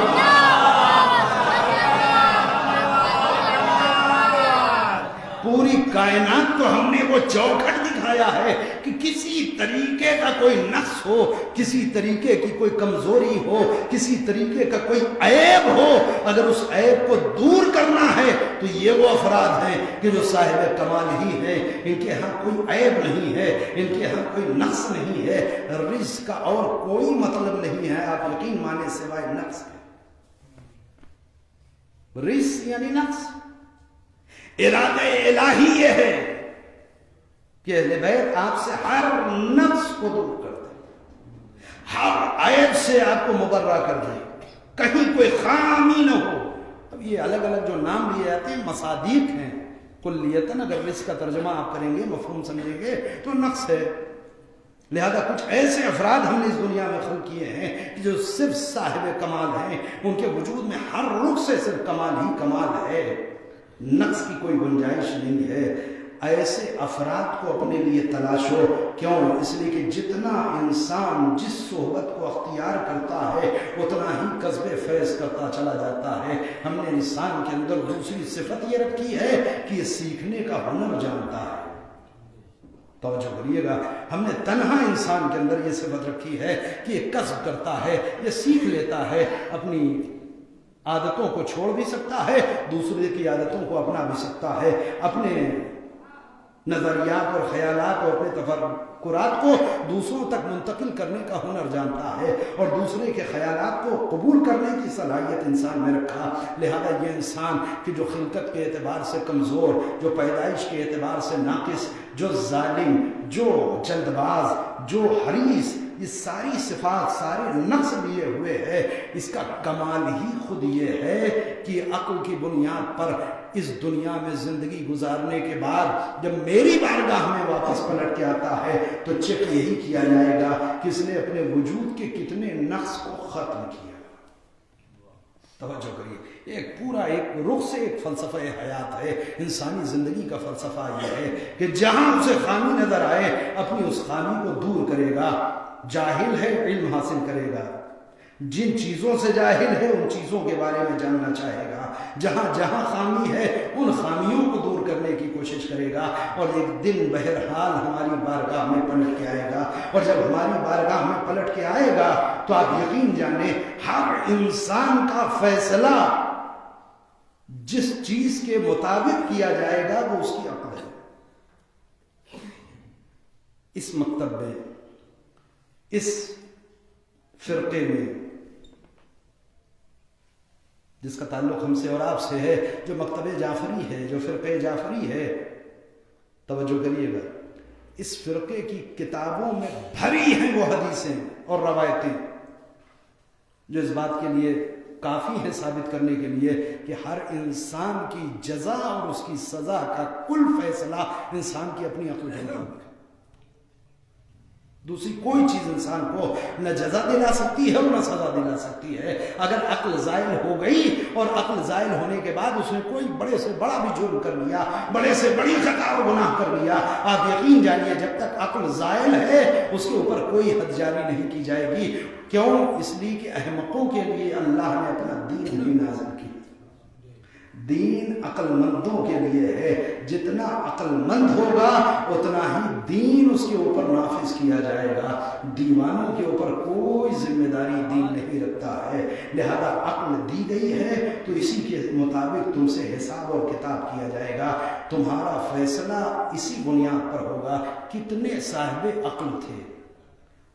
پوری کائنات کو ہم نے وہ چوکھٹ دکھایا ہے کہ کسی طریقے کا کوئی نقص ہو، کسی طریقے کی کوئی کمزوری ہو، کسی طریقے کا کوئی عیب ہو، اگر اس عیب کو دور کرنا ہے تو یہ وہ افراد ہیں کہ جو صاحب کمال ہی ہیں. ان کے ہاں کوئی عیب نہیں ہے، ان کے ہاں کوئی نقص نہیں ہے. رزق کا اور کوئی مطلب نہیں ہے، آپ یقین مانے سوائے نقص کے. رزق یعنی نقص. ارادہ الہی یہ ہے کہ اہل بیت آپ سے ہر نقص کو دور کر دیں، ہر عیب سے آپ کو مبرہ کر دیں، کہیں کوئی خامی نہ ہو. اب یہ الگ الگ جو نام لیے جاتے ہیں مصادیق ہیں. کلیتاً اگر رزق کا ترجمہ آپ کریں گے، مفہوم سمجھیں گے تو نقص ہے. لہذا کچھ ایسے افراد ہم نے اس دنیا میں خلق کیے ہیں کہ جو صرف صاحب کمال ہیں، ان کے وجود میں ہر رخ سے صرف کمال ہی کمال ہے، نقص کی کوئی گنجائش نہیں ہے. ایسے افراد کو اپنے لیے تلاشو. کیوں؟ اس لیے کہ جتنا انسان جس صحبت کو اختیار کرتا ہے اتنا ہی کسب فیض کرتا چلا جاتا ہے. ہم نے انسان کے اندر دوسری صفت یہ رکھی ہے کہ یہ سیکھنے کا ہنر جانتا ہے. توجہ کریے گا، ہم نے تنہا انسان کے اندر یہ صفت رکھی ہے کہ یہ کسب کرتا ہے، یہ سیکھ لیتا ہے، اپنی عادتوں کو چھوڑ بھی سکتا ہے، دوسرے کی عادتوں کو اپنا بھی سکتا ہے، اپنے نظریات اور خیالات اور اپنے تفکرات کو دوسروں تک منتقل کرنے کا ہنر جانتا ہے، اور دوسرے کے خیالات کو قبول کرنے کی صلاحیت انسان میں رکھا. لہذا یہ انسان کہ جو خلقت کے اعتبار سے کمزور، جو پیدائش کے اعتبار سے ناقص، جو ظالم، جو جلد باز، جو حریص، یہ ساری صفات، سارے نقص لیے ہوئے ہے. اس کا کمال ہی خود یہ ہے کہ عقل کی بنیاد پر اس دنیا میں زندگی گزارنے کے بعد جب میری بارگاہ میں واپس پلٹ کے آتا ہے تو چیک یہی کیا جائے گا کہ اس نے اپنے وجود کے کتنے نقص کو ختم کیا. توجہ کریے، ایک پورا ایک رخ سے ایک فلسفہ حیات ہے. انسانی زندگی کا فلسفہ یہ ہے کہ جہاں اسے خامی نظر آئے اپنی اس خامی کو دور کرے گا. جاہل ہے علم حاصل کرے گا، جن چیزوں سے جاہل ہے ان چیزوں کے بارے میں جاننا چاہے گا، جہاں جہاں خامی ہے ان خامیوں کو دور کرنے کی کوشش کرے گا، اور ایک دن بہرحال ہماری بارگاہ میں پلٹ کے آئے گا. اور جب ہماری بارگاہ میں پلٹ کے آئے گا تو آپ یقین جانیں ہر انسان کا فیصلہ جس چیز کے مطابق کیا جائے گا وہ اس کی عقل ہے. اس مکتب میں، اس فرقے میں جس کا تعلق ہم سے اور آپ سے ہے، جو مکتب جعفری ہے، جو فرقہ جعفری ہے، توجہ کریے گا، اس فرقے کی کتابوں میں بھری ہیں وہ حدیثیں اور روایتیں جو اس بات کے لیے کافی ہے ثابت کرنے کے لیے کہ ہر انسان کی جزا اور اس کی سزا کا کل فیصلہ انسان کی اپنی عقل کے مطابق ہے. دوسری کوئی چیز انسان کو نہ جزا دلا سکتی ہے اور نہ سزا دلا سکتی ہے. اگر عقل زائل ہو گئی اور عقل زائل ہونے کے بعد اس نے کوئی بڑے سے بڑا بھی جرم کر لیا، بڑے سے بڑی خطا اور گناہ کر لیا، آپ یقین جانیے جب تک عقل زائل ہے اس کے اوپر کوئی حد جاری نہیں کی جائے گی. کیوں؟ اس لیے کہ احمقوں کے لیے اللہ نے اپنا دین نہیں نازل کیا. دین عقل مندوں کے لیے ہے. جتنا عقل مند ہوگا اتنا ہی دین اس کے اوپر نافذ کیا جائے گا. دیوانوں کے اوپر کوئی ذمہ داری دین نہیں رکھتا ہے. لہذا عقل دی گئی ہے تو اسی کے مطابق تم سے حساب اور کتاب کیا جائے گا. تمہارا فیصلہ اسی بنیاد پر ہوگا کتنے صاحب عقل تھے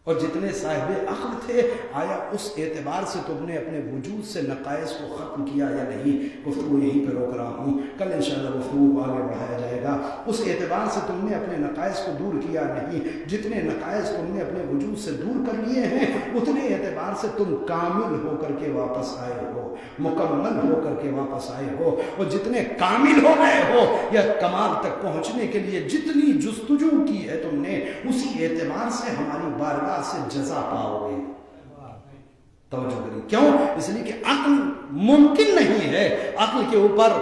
اور جتنے صاحب عقل تھے آیا اس اعتبار سے تم نے اپنے وجود سے نقائص کو ختم کیا یا نہیں؟ گفتگو یہیں پہ روک رہا ہوں، کل انشاءاللہ گفتگو کو آگے بڑھایا جائے گا۔ اس اعتبار سے تم نے اپنے نقائص کو دور کیا نہیں، جتنے نقائص تم نے اپنے وجود سے دور کر لیے ہیں اتنے اعتبار سے تم کامل ہو کر کے واپس آئے ہو، مکمل ہو کر کے واپس آئے ہو، اور جتنے کامل ہو گئے ہو یا کمال تک پہنچنے کے لیے جتنی جستجو کی ہے تم نے، اسی اعتبار سے ہماری بارگاہ سے جزا پاؤ گے۔ توجہ کریے، کیوں؟ اس لیے کہ عقل ممکن نہیں ہے عقل کے اوپر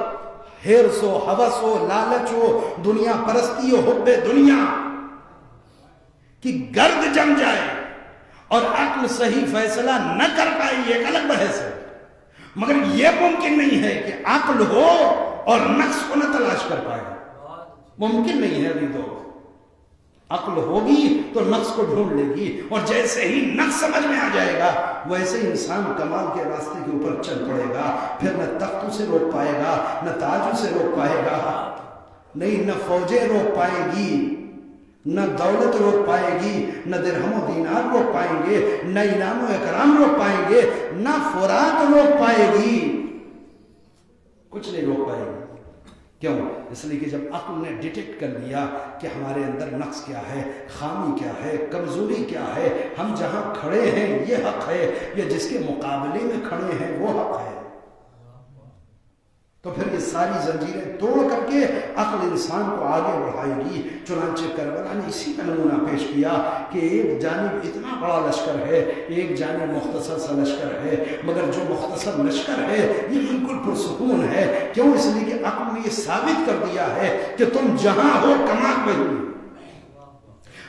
حرص و ہوس و لالچ و دنیا پرستی و حب دنیا کی گرد جم جائے اور عقل صحیح فیصلہ نہ کر پائے، یہ ایک الگ بحث ہے۔ مگر یہ ممکن نہیں ہے کہ عقل ہو اور نقص کو نہ تلاش کر پائے، ممکن نہیں ہے۔ ابھی تو عقل ہوگی تو نقص کو ڈھونڈ لے گی، اور جیسے ہی نقص سمجھ میں آ جائے گا ویسے ہی انسان کمال کے راستے کے اوپر چل پڑے گا۔ پھر نہ تخت اسے روک پائے گا، نہ تاج اسے روک پائے گا، نہیں، نہ فوجیں روک پائیں گی، نہ دولت روک پائے گی، نہ درہم و دینار روک پائیں گے، نہ انعام و اکرام روک پائیں گے، نہ فرات روک پائے گی، کچھ نہیں روک پائے گی۔ کیوں؟ اس لیے کہ جب عقل نے ڈیٹیکٹ کر لیا کہ ہمارے اندر نقص کیا ہے، خامی کیا ہے، کمزوری کیا ہے، ہم جہاں کھڑے ہیں یہ حق ہے یا جس کے مقابلے میں کھڑے ہیں وہ حق ہے، تو پھر یہ ساری زنجیریں توڑ کر کے عقل انسان کو آگے بڑھائے گی۔ چنانچہ کربلا نے اسی کا نمونہ پیش کیا کہ ایک جانب اتنا بڑا لشکر ہے، ایک جانب مختصر سا لشکر ہے، مگر جو مختصر لشکر ہے یہ بالکل پرسکون ہے۔ کیوں؟ اس لیے کہ عقل نے یہ ثابت کر دیا ہے کہ تم جہاں ہو کمال وہی۔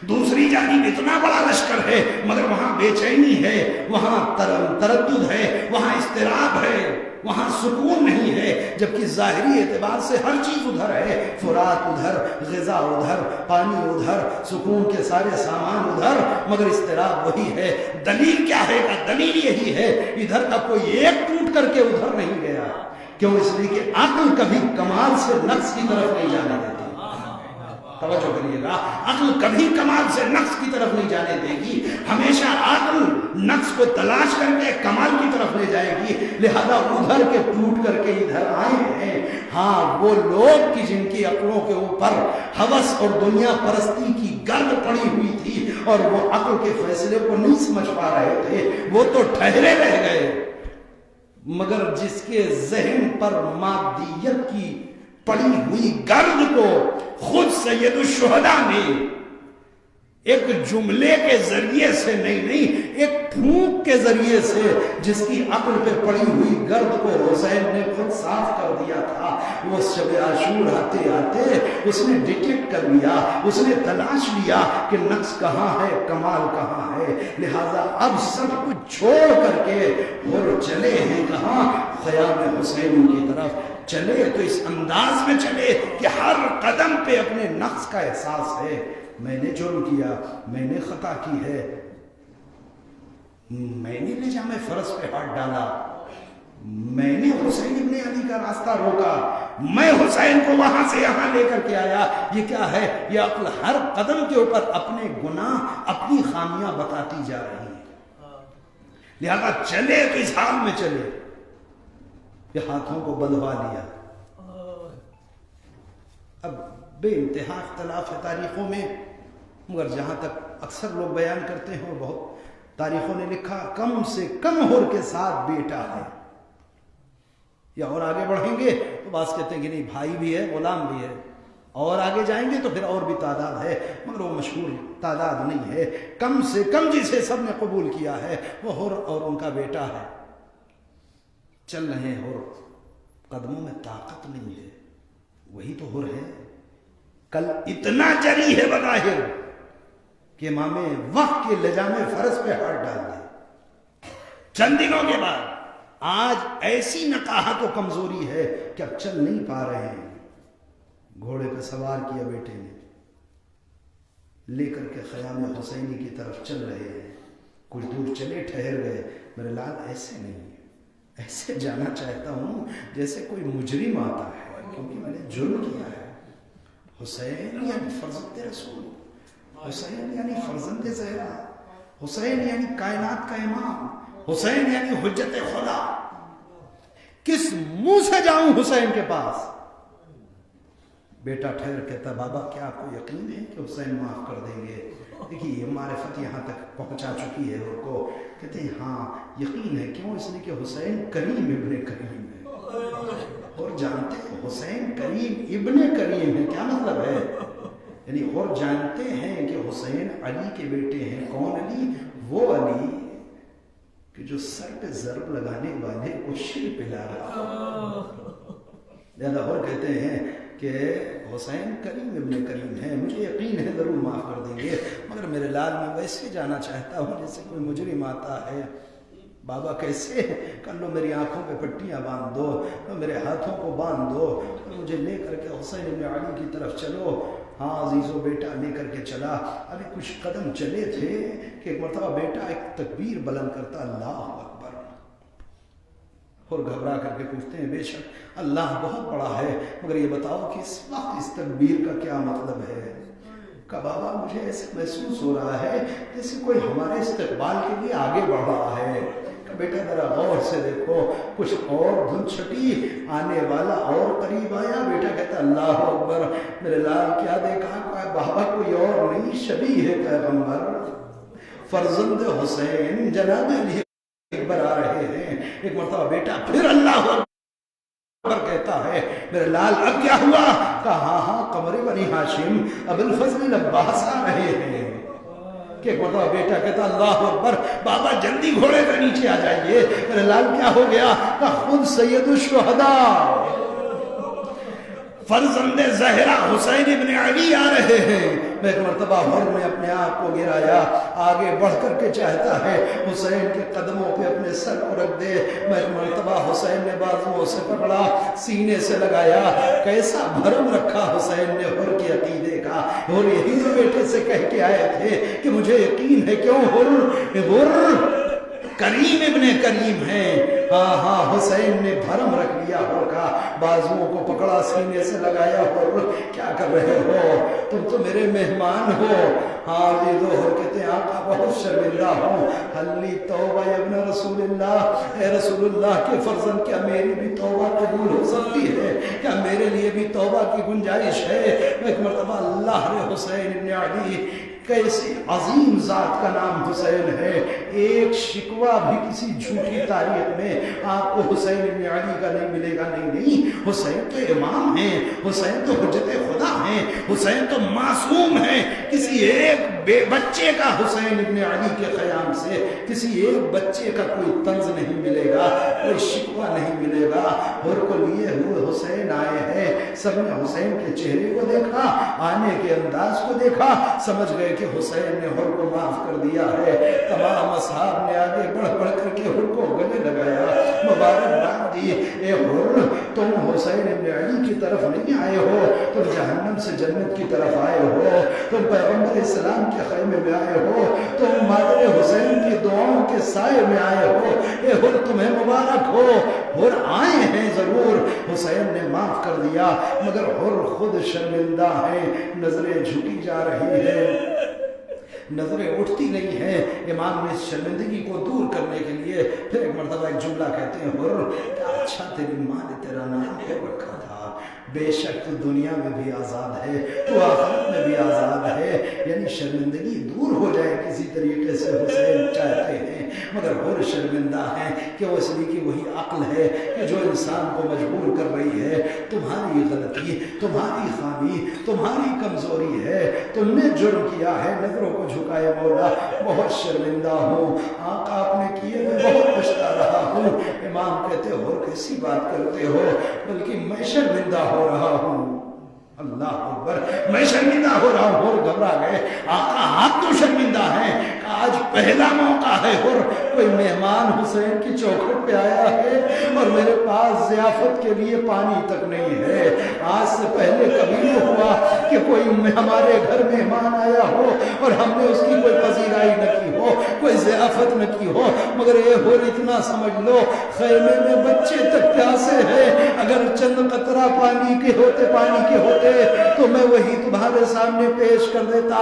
دوسری جانب اتنا بڑا لشکر ہے مگر وہاں بے چینی ہے، وہاں تردد ہے، وہاں اضطراب ہے، وہاں سکون نہیں ہے، جبکہ ظاہری اعتبار سے ہر چیز ادھر ہے، فرات ادھر، غذا ادھر، پانی ادھر، سکون کے سارے سامان ادھر، مگر اضطراب وہی ہے۔ دلیل کیا ہے؟ دلیل یہی ہے ادھر کا کوئی ایک ٹوٹ کر کے ادھر نہیں گیا۔ کیوں؟ اس لیے کہ عقل کبھی کمال سے نقص کی طرف نہیں جانے دیتی۔ توجہ کریے گا، عقل کبھی کمال سے نقص کی طرف نہیں جانے دے گی، ہمیشہ عقل نقص کو تلاش کر کے کمال کی طرف لے جائے گی۔ لہذا ادھر کے ٹوٹ کر کے ادھر آئے ہیں ہاں وہ لوگ کی جن کی عقلوں کے اوپر ہوس اور دنیا پرستی کی گرد پڑی ہوئی تھی اور وہ عقل کے فیصلے کو نہیں سمجھ پا رہے تھے، وہ تو ٹھہرے رہ گئے، مگر جس کے ذہن پر مادیت کی پڑی ہوئی گرد کو خود سید الشہداء نے ایک جملے کے ذریعے سے نہیں ایک پھونک کے ذریعے سے جس کی عقل پہ پڑی ہوئی گرد کو حسین نے خود صاف کر دیا تھا، وہ شب عاشور آتے آتے اس نے ڈیٹیکٹ کر لیا، اس نے تلاش لیا کہ نقص کہاں ہے، کمال کہاں ہے۔ لہذا اب سب کچھ چھوڑ کر کے اور چلے ہیں کہاں؟ خیام حسین کی طرف چلے تو اس انداز میں چلے کہ ہر قدم پہ اپنے نقص کا احساس ہے، میں نے جرم کیا، میں نے خطا کی ہے، میں نے نظام فرض پہ ہاتھ ڈالا، میں نے حسین ابن علی کا راستہ روکا، میں حسین کو وہاں سے یہاں لے کر کے آیا۔ یہ کیا ہے؟ یہ عقل ہر قدم کے اوپر اپنے گناہ، اپنی خامیاں بتاتی جا رہی ہیں۔ لہذا چلے تو اس حال میں چلے کہ ہاتھوں کو بندھوا لیا۔ اب بے انتہا اختلاف ہے تاریخوں میں، مگر جہاں تک اکثر لوگ بیان کرتے ہیں اور بہت تاریخوں نے لکھا کم سے کم ہور کے ساتھ بیٹا ہے، یا اور آگے بڑھیں گے تو بعض کہتے ہیں کہ نہیں بھائی بھی ہے، غلام بھی ہے، اور آگے جائیں گے تو پھر اور بھی تعداد ہے، مگر وہ مشہور تعداد نہیں ہے۔ کم سے کم جسے سب نے قبول کیا ہے وہ ہور اور ان کا بیٹا ہے، چل رہے ہیں، اور قدموں میں طاقت نہیں ہے، وہی تو ہور ہے۔ کل اتنا جری ہے بظاہر کہ امام وقت کے لجام فرض پہ ہاتھ ڈال دے، چند دنوں کے بعد آج ایسی نقاہت و کمزوری ہے کہ اب چل نہیں پا رہے ہیں۔ گھوڑے پہ سوار کیا بیٹے نے، لے کر کے خیام حسینی کی طرف چل رہے ہیں، کچھ دور چلے ٹھہر گئے، میرے لال ایسے نہیں، ایسے جانا چاہتا ہوں جیسے کوئی مجرم آتا ہے، کیونکہ میں نے جرم کیا ہے۔ حسین یعنی فرزند رسول، حسین یعنی فرزند زہرا، حسین یعنی کائنات کا امام، حسین یعنی حجت خدا. کس منہ سے جاؤں حسین کے پاس؟ بیٹا ٹھہر کہتا بابا کیا آپ کو یقین ہے کہ حسین معاف کر دیں گے؟ دیکھیے یہ معرفت یہاں تک پہنچا چکی ہے ان کو. کہتے ہیں ہاں یقین ہے. کیوں؟ اس لیے کہ حسین کریم ابن کریم ہے. اور جانتے ہیں حسین کریم ابن کریم ہے کیا مطلب ہے؟ یعنی اور جانتے ہیں کہ حسین علی کے بیٹے ہیں. کون علی؟ وہ علی کہ جو سر پہ ضرب لگانے والے کو شیر پلا رہا. لہذا اور کہتے ہیں کہ حسین کریم ابن کریم ہے، مجھے یقین ہے ضرور معاف کر دیں گے، مگر میرے لال میں ویسے جانا چاہتا ہوں جیسے کوئی مجرم آتا ہے. بابا کیسے؟ کر لو میری آنکھوں پہ پٹیاں باندھ دو، میرے ہاتھوں کو باندھ دو، مجھے لے کر کے حسین ابن علی کی طرف چلو. ہاں عزیزو بیٹا لے کر کے چلا. ابھی کچھ قدم چلے تھے کہ ایک مرتبہ بیٹا ایک تکبیر بلند کرتا اللہ اکبر، اور گھبرا کر کے پوچھتے ہیں بے شک اللہ بہت بڑا ہے مگر یہ بتاؤ کہ اس وقت اس تکبیر کا کیا مطلب ہے؟ کہ بابا مجھے ایسے محسوس ہو رہا ہے جیسے کوئی ہمارے استقبال کے لیے آگے بڑھ رہا ہے. کہ بیٹا ذرا غور سے دیکھو، کچھ اور دھن چھٹی، آنے والا اور قریب آیا. بیٹا کہتا اللہ اکبر. میرے لال کیا دیکھا؟ کہ بابا کوئی اور نہیں، شبیہ ہے پیغمبر فرزند حسین جناب علی اکبر آ رہے ہیں. ایک مرتبہ بیٹا پھر اللہ اکبر کہتا ہے. میرے لال اب کیا ہوا؟ کہا ہاں ہاں قمر بنی ہاشم ابو الفضل عباس آ رہے ہیں. کہ ایک مرتبہ بیٹا کہتا اللہ اکبر. بابا جلدی گھوڑے پہ نیچے آ جائیے. میرے لال کیا ہو گیا؟ کہ خود سید الشہداء فرزند زہرا حسین ابن علی آ رہے ہیں. میں ایک مرتبہ ہر میں اپنے آپ کو گرایا، آگے بڑھ کر کے چاہتا ہے حسین کے قدموں پہ اپنے سر کو رکھ دے. میں ایک مرتبہ حسین نے بازوؤں سے پکڑا، سینے سے لگایا. کیسا بھرم رکھا حسین نے ہر کے عقیدے کا. اور یہی جو بیٹے سے کہہ کے آئے تھے کہ مجھے یقین ہے. کیوں؟ ہر کریم ابن کریم ہیں. ہاں ہاں حسین نے بھرم رکھ لیا ہو کا، بازوؤں کو پکڑا، سینے سے لگایا. ہو کیا کر رہے ہو؟ تم تو میرے مہمان ہو. ہاں یہ دو ہو کہتے ہیں آقا بہت شرمندہ ہوں. حلی توبہ ابن رسول اللہ، اے رسول اللہ کے فرزند کیا میری بھی توبہ قبول ہو سکتی ہے؟ کیا میرے لیے بھی توبہ کی گنجائش ہے؟ ایک مرتبہ اللہ نے حسین ابن علی کیسی عظیم ذات کا نام حسین ہے. ایک شکوہ بھی کسی جھوٹی تاریخ میں آپ کو حسین ابن علی کا نہیں ملے گا. نہیں، حسین تو امام ہیں، حسین تو حجت خدا ہیں، حسین تو معصوم ہیں. کسی ایک بچے کا حسین ابن علی کے قیام سے کسی ایک بچے کا کوئی طنز نہیں ملے گا، کوئی شکوہ نہیں ملے گا. اور کو لیے ہوئے حسین آئے ہیں. سب نے حسین کے چہرے کو دیکھا، آنے کے انداز کو دیکھا، سمجھ گئے کہ حسین نے ہر کو معاف کر دیا ہے. تمام اصحاب نے آگے بڑھ بڑھ کر کے ہر کو گلے لگایا، مبارکباد دی. اے ہر، تم حسین ابن علی کی طرف نہیں آئے ہو، تم جہنم سے جنت کی طرف آئے ہو. تم پیغمبر اسلام کے خیمے میں آئے ہو، تم مادر حسین کی دعاؤں کے سائے میں آئے ہو. اے ہر تمہیں مبارک ہو. ہر آئے ہیں ضرور، حسین نے معاف کر دیا، مگر ہر خود شرمندہ ہیں. نظریں جھکی جا رہی ہیں، نظریں اٹھتی نہیں ہیں. امام نے اس شرمندگی کو دور کرنے کے لیے پھر ایک مرتبہ ایک جملہ کہتے ہیں. ہر کیا اچھا تیری ماں نے تیرا نام ہے رکھا تھا. بے شک تو دنیا میں بھی آزاد ہے، تو آخرت میں بھی آزاد ہے. یعنی شرمندگی دور ہو جائے کسی طریقے سے حسین چاہتے ہیں، مگر اور شرمندہ ہیں کہ وہ اس لیے کہ وہی عقل ہے کہ جو انسان کو مجبور کر رہی ہے. تمہاری غلطی، تمہاری خامی، تمہاری کمزوری ہے، تم نے جرم کیا ہے. نظروں کو جھکائے مولا بہت شرمندہ ہوں، آقا آپ نے کیے میں بہت پچھتا رہا ہوں. امام کہتے ہو کیسی بات کرتے ہو، بلکہ میں شرمندہ ہو رہا ہوں. اللہ اکبر، میں شرمندہ ہو رہا ہوں. اور گھبرا گئے. آقا آپ تو شرمندہ ہیں. آج پہلا موقع ہے اور کوئی مہمان حسین کی چوکھٹ پہ آیا ہے اور میرے پاس ضیافت کے لیے پانی تک نہیں ہے. آج سے پہلے کبھی نہیں ہوا کہ کوئی ہمارے گھر مہمان آیا ہو اور ہم نے اس کی کوئی پذیرائی نہ کی ہو. ہو, کوئی ضیافت نہ کی ہو, مگر اے ہور اتنا سمجھ لو خیمے میں بچے تک پیاسے ہیں, اگر چند قطرہ پانی کے ہوتے تو میں وہی تمہارے سامنے پیش کر دیتا.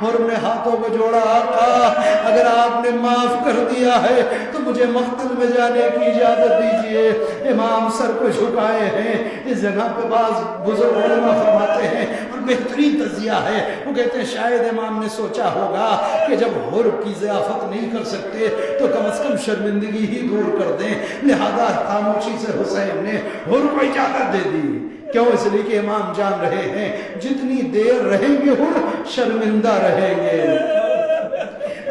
اور نے ہاتھوں کو جوڑا, آقا اگر آپ نے معاف کر دیا ہے تو مجھے مقتل میں جانے کی اجازت دیجئے. امام سر کو جھکائے ہیں. اس جگہ پہ بعض بزرگ علماء فرماتے ہیں اور بہترین تجزیہ ہے, وہ کہتے ہیں شاید امام نے سوچا ہوگا کہ جب حر کی ضیافت نہیں کر سکتے تو کم از کم شرمندگی ہی دور کر دیں, لہذا خاموشی سے حسین نے حر کو اجازت دے دی. کیوں؟ اس لیے کہ امام جان رہے ہیں جتنی دیر رہیں گے حر شرمندہ رہیں گے.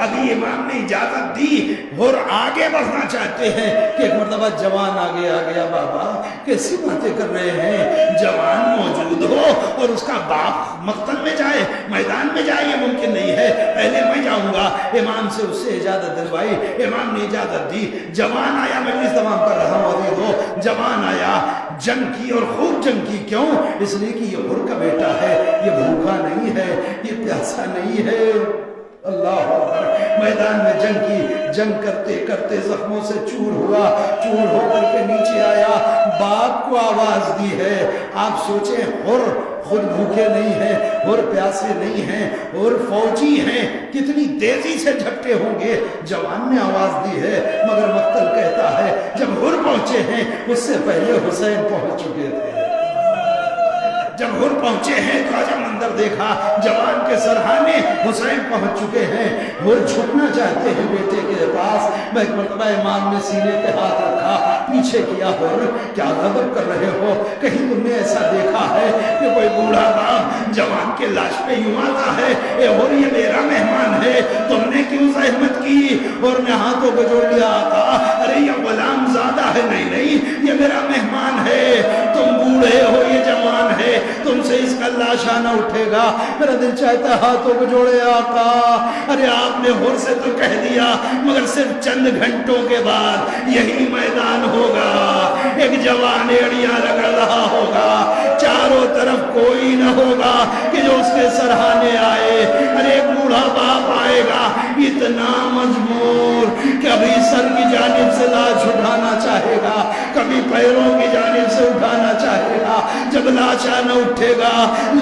ابھی امام نے اجازت دی اور آگے بڑھنا چاہتے ہیں کہ ایک مرتبہ جوان آگے آ گیا. بابا کیسی باتیں کر رہے ہیں, جوان موجود ہو اور اس کا باپ مقتل میں جائے, میدان میں جائے, یہ ممکن نہیں ہے, پہلے میں جاؤں گا. امام سے اس سے اجازت دلوائی, امام نے اجازت دی. جوان آیا, مجلس تمام کر رہا ہوں ابھی ہو, جوان آیا, جنگ کی اور خوب جنگ کی. کیوں؟ اس لیے کہ یہ حر کا بیٹا ہے, یہ بھوکا نہیں ہے, یہ پیاسا نہیں ہے. اللہ اکبر. میدان میں جنگ کی, جنگ کرتے کرتے زخموں سے چور ہوا, چور ہو کر کے نیچے آیا, باپ کو آواز دی ہے. آپ سوچیں حر خود بھوکے نہیں ہیں, حر پیاسے نہیں ہیں, اور فوجی ہیں, کتنی تیزی سے جھپٹے ہوں گے. جوان نے آواز دی ہے, مگر مقتل کہتا ہے جب حر پہنچے ہیں اس سے پہلے حسین پہنچ چکے تھے. جب حر پہنچے ہیں تو عجب منظر دیکھا, جوان کے سرحانے حسین پہنچ چکے ہیں. حر جھکنا چاہتے ہیں بیٹے کے پاس. میں ایک مرتبہ امام نے سینے پہ ہاتھ رکھا, پیچھے کیا, حر کیا غضب کر رہے ہو, کہیں تم نے ایسا دیکھا ہے کہ کوئی بوڑھا باپ جوان کے لاش پہ یوں آتا ہے, اے حر یہ میرا مہمان ہے, تم نے کیوں زحمت کی؟ اور نے ہاتھوں کو جوڑ لیا, آقا ارے یہ غلام زادہ ہے, نہیں نہیں یہ میرا مہمان ہے, تم بوڑھے ہو یہ جوان ہے, تم سے اس کا لاشا نہ اٹھے گا. میرا دل چاہتا ہے ہاتھوں کو جوڑے, آقا ارے آپ نے حر سے تو کہہ دیا, مگر صرف چند گھنٹوں کے بعد یہی میدان ہوگا, ایک جوان ایڑیاں رگڑ رہا ہوگا, چاروں طرف کوئی نہ ہوگا کہ جو اس کے سرحانے آئے. ارے ایک بوڑھا باپ آئے گا اتنا مجبور, کبھی سر کی جانب سے لاش اٹھانا چاہے گا, کبھی پیروں کی جانب سے اٹھانا چاہے گا. جب لاشا نہ اٹھے گا,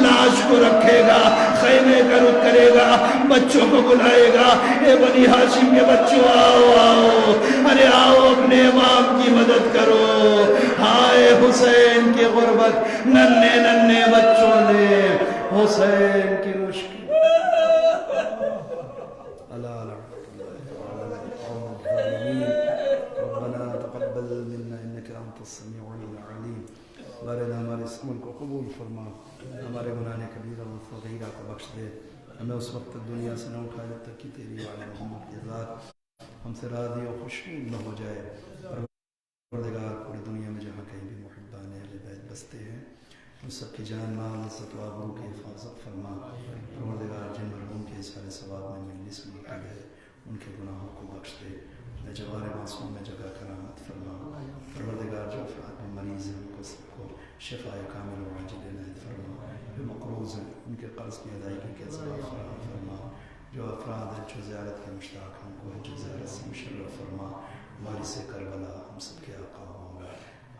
لاش کو رکھے گا, خیمے کا رخ کرے گا, بچوں کو بلائے گا, اے بنی ہاشم کے بچوں آؤ آؤ, ارے آؤ اپنے امام کی مدد کرو. ہائے حسین کی غربت, ننھے ننھے بچوں نے حسین کی مشکل. ربنا تقبل منا انك انت السميع العليم. بارنا ہمارے اس عمل کو قبول فرما, ہمارے گناہ کبیرہ و صغیرہ کو بخش دے, ہمیں اس وقت دنیا سے نہ اٹھا جب تک کہ تیری وعدہ محمد کی ذات ہم سے راضی و خوشنود نہ ہو جائے. پروردگار پوری دنیا میں جہاں کہیں بھی محبان اہل بیت بستے ہیں, ان سب کی جان مال عزت و آبرو کی حفاظت فرما. پروردگار جن مرحوم کے سارے ثواب میں مجلس میں اٹھا گئے ان کے گناہوں کو بخش دے, جوار معصوم میں جگہ کرامت فرما. پروردگار جو افراد میں مریض ہیں ان کو سب کو شفاء کامل و عاجل عنایت فرما. جو مقروض ہیں ان کے قرض کی ادائیگی کے اسباب فراہم فرما. جو افراد ہیں جو زیارت کے مشتاق ہیں ان کو حج زیارت سے مشرف فرما. وارث کربلا ہم سب کے آقا و مولا,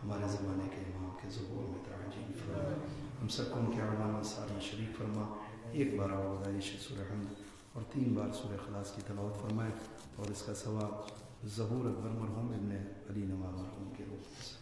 ہمارے زمانے کے امام کے ظہور میں تعجیل فرما. ہم سب کو ان کے اعوان و انصار میں شریک فرما. ایک بار اعوذ سورہ حمد اور 3 بار سورہ اخلاص کی تلاوت فرمائے, اور اس کا ثواب ظہور اکبر مرحوم ابن علی نواز مرحوم کے روح سے